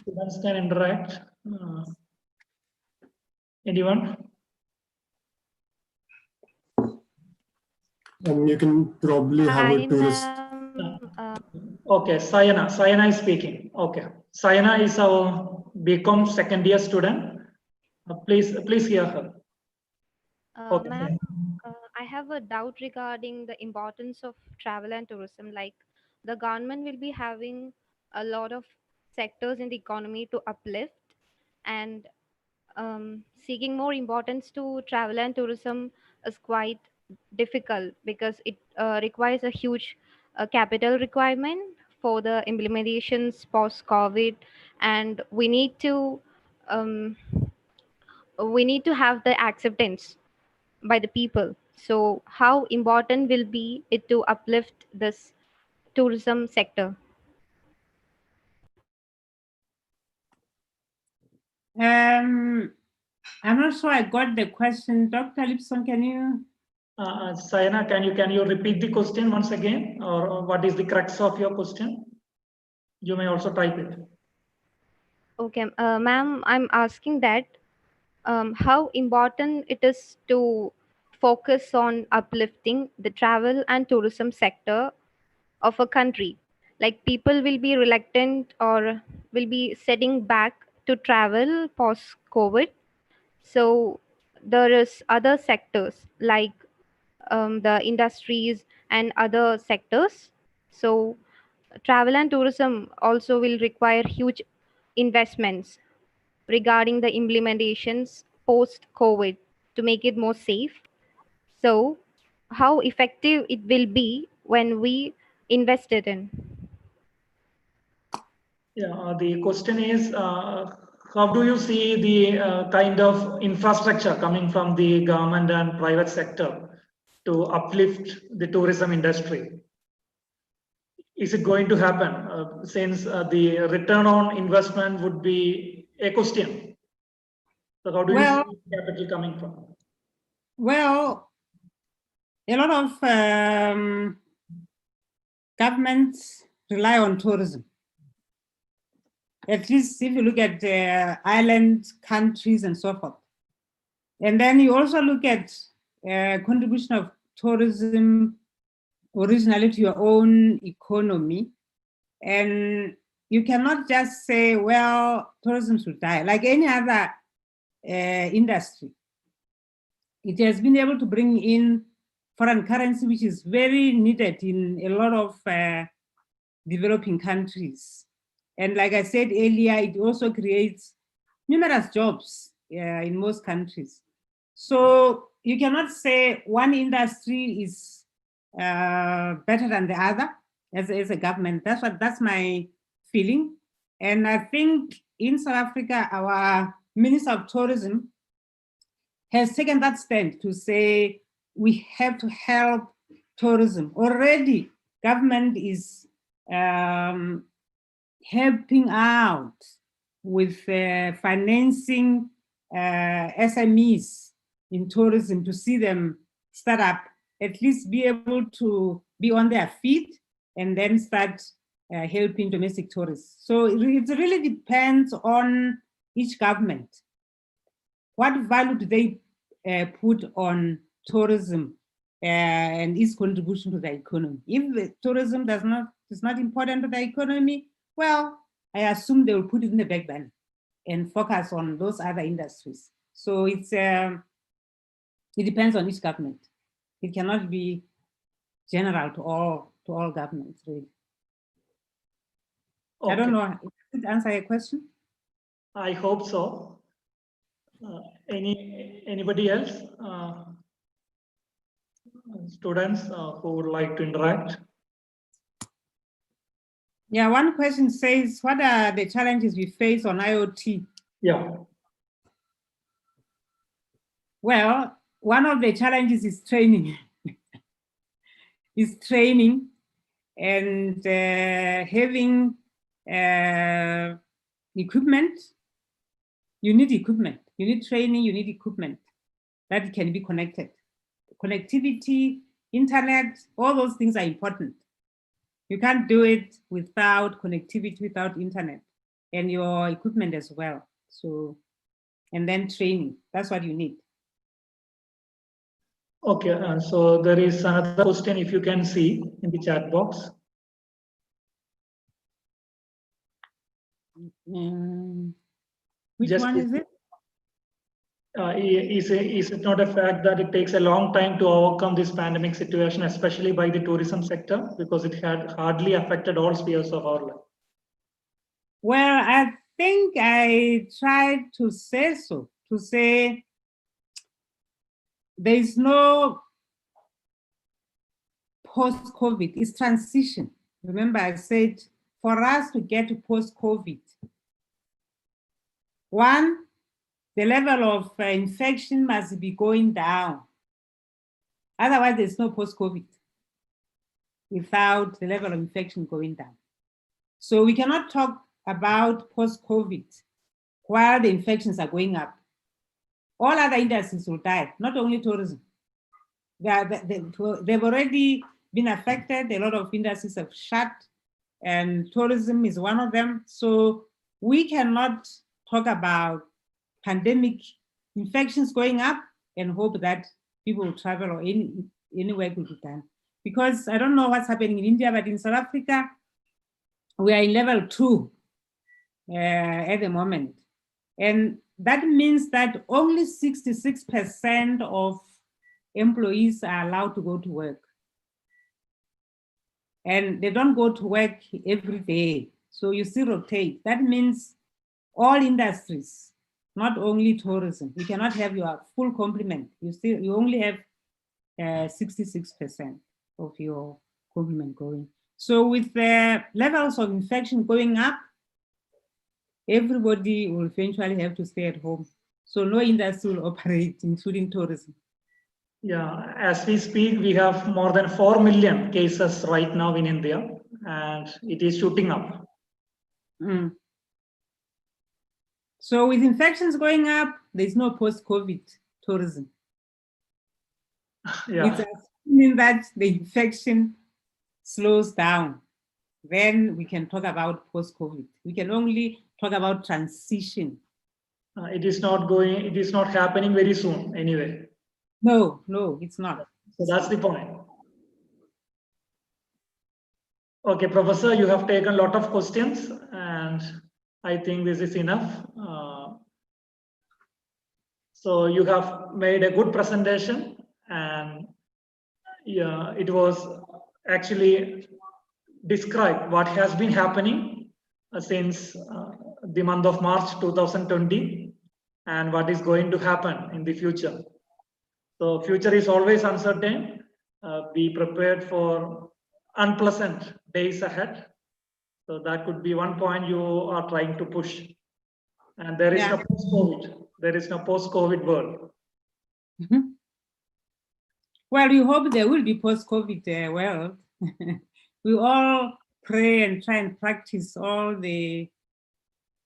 students can interact. Anyone? You can probably have a tourist. Okay, Sayana is speaking. Okay, Sayana is our BCom second year student. Please hear her. Okay. Ma'am, I have a doubt regarding the importance of travel and tourism. Like the government will be having a lot of sectors in the economy to uplift, and seeking more importance to travel and tourism is quite difficult because it requires a huge capital requirement for the implementations post COVID, and um, we need to have the acceptance by the people. So, how important will be it to uplift this tourism sector? I'm not sure I got the question. Dr. Libison, can you? Sayana, can you repeat the question once again, or what is the crux of your question? You may also type it. Okay, ma'am, I'm asking that how important it is to focus on uplifting the travel and tourism sector of a country. Like people will be reluctant or will be setting back to travel post COVID. So there is other sectors like the industries and other sectors. So travel and tourism also will require huge investments regarding the implementations post COVID to make it more safe. So, how effective it will be when we invest it in? Yeah, the question is, how do you see the kind of infrastructure coming from the government and private sector to uplift the tourism industry? Is it going to happen since the return on investment would be a question? So how do you see capital coming from? Well, a lot of governments rely on tourism. At least if you look at island countries and so forth. And then you also look at contribution of tourism originally to your own economy. And you cannot just say, well, tourism should die. Like any other industry, it has been able to bring in foreign currency, which is very needed in a lot of developing countries. And like I said earlier, it also creates numerous jobs in most countries. So you cannot say one industry is better than the other as a government. That's my feeling. And I think in South Africa, our Minister of Tourism has taken that stand to say we have to help tourism. Already, government is helping out with financing SMEs in tourism to see them start up, at least be able to be on their feet and then start helping domestic tourists. So it really depends on each government. What value do they put on tourism and its contribution to the economy? If tourism is not important to the economy, well, I assume they will put it in the back burner and focus on those other industries. So it depends on each government. It cannot be general to all governments, really. Okay. I don't know. Did it answer your question? I hope so. Anybody else? Students who would like to interact? Yeah, one question says, what are the challenges we face on IoT? Yeah. Well, one of the challenges is training. Is training and having equipment. You need equipment. You need training. You need equipment that can be connected. Connectivity, internet, all those things are important. You can't do it without connectivity, without internet, and your equipment as well. So, and then training, that's what you need. Okay, so there is another question, if you can see in the chat box. Which one is it? Is it not a fact that it takes a long time to overcome this pandemic situation, especially by the tourism sector, because it had hardly affected all spheres of our life? Well, I think I tried to say so, to say there is no post-COVID, it's transition. Remember, I said for us to get to post-COVID, one, the level of infection must be going down. Otherwise, there's no post-COVID without the level of infection going down. So we cannot talk about post-COVID while the infections are going up. All other industries will die, not only tourism. They've already been affected. A lot of industries have shut, and tourism is one of them. So we cannot talk about pandemic infections going up and hope that people will travel or any work will be done. Because I don't know what's happening in India, but in South Africa, we are in level 2 at the moment. And that means that only 66% of employees are allowed to go to work. And they don't go to work every day. So you still rotate. That means all industries, not only tourism. You cannot have your full complement. You only have 66% of your complement going. So with the levels of infection going up, everybody will eventually have to stay at home. So no industry will operate, including tourism. Yeah, as we speak, we have more than 4 million cases right now in India, and it is shooting up. Mm. So with infections going up, there's no post-COVID tourism. Yeah. It's assuming that the infection slows down. Then we can talk about post-COVID. We can only talk about transition. It is not happening very soon anyway. No, it's not. So that's the point. Okay, Professor, you have taken a lot of questions, and I think this is enough. So you have made a good presentation, and yeah, it was actually described what has been happening since the month of March 2020 and what is going to happen in the future. So future is always uncertain. Be prepared for unpleasant days ahead. So that could be one point you are trying to push. And there is no post-COVID. There is no post-COVID world. Mm-hmm. Well, we hope there will be post-COVID world. We all pray and try and practice all the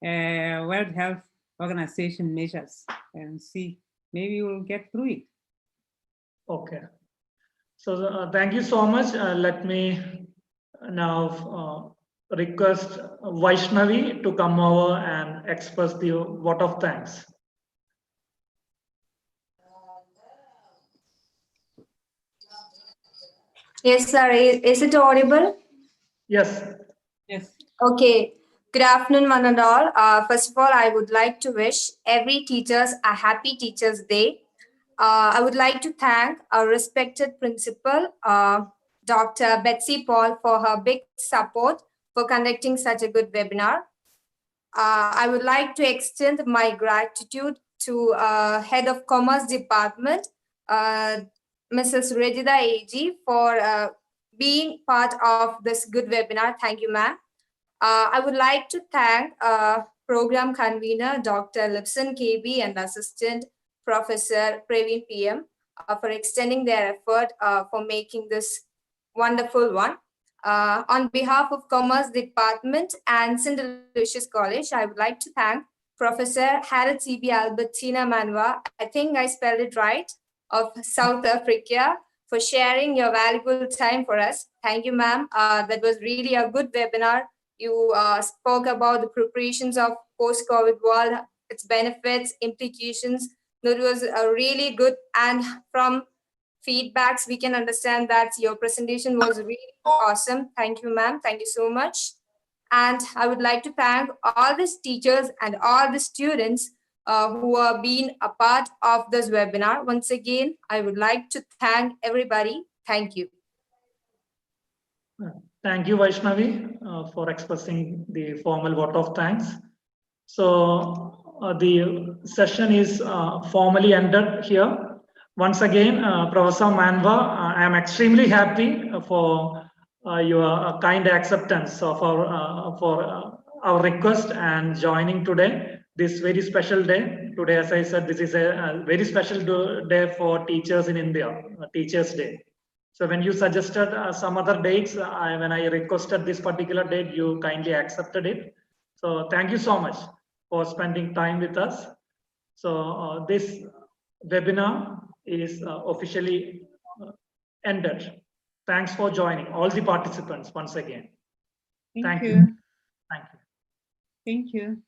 World Health Organization measures and see, maybe we'll get through it. Okay. So thank you so much. Let me now request Vaishnavi to come over and express the vote of thanks. Yes, sir. Is it audible? Yes. Yes. Okay. Good afternoon, one and all. First of all, I would like to wish every teachers a happy Teachers' Day. I would like to thank our respected principal, Dr. Betsy Paul, for her big support for conducting such a good webinar. I would like to extend my gratitude to Head of Commerce Department, Mrs. Rajitha AG, for being part of this good webinar. Thank you, ma'am. I would like to thank Program Convener, Dr. Libison KB, and Assistant Professor Praveen PM for extending their effort for making this wonderful one. On behalf of Commerce Department and Aloysius College, I would like to thank Professor HARETSEBE Albertina Manwa, I think I spelled it right, of South Africa, for sharing your valuable time for us. Thank you, ma'am. That was really a good webinar. You spoke about the preparations of post-COVID world, its benefits, implications. That was really good. And from feedbacks, we can understand that your presentation was really awesome. Thank you, ma'am. Thank you so much. And I would like to thank all these teachers and all the students who have been a part of this webinar. Once again, I would like to thank everybody. Thank you. Thank you, Vaishnavi, for expressing the formal vote of thanks. So the session is formally ended here. Once again, Professor Manwa, I am extremely happy for your kind acceptance of our request and joining today, this very special day. Today, as I said, this is a very special day for teachers in India, Teachers' Day. So when you suggested some other dates, when I requested this particular date, you kindly accepted it. So thank you so much for spending time with us. So this webinar is officially ended. Thanks for joining all the participants once again. Thank you. Thank you. Thank you.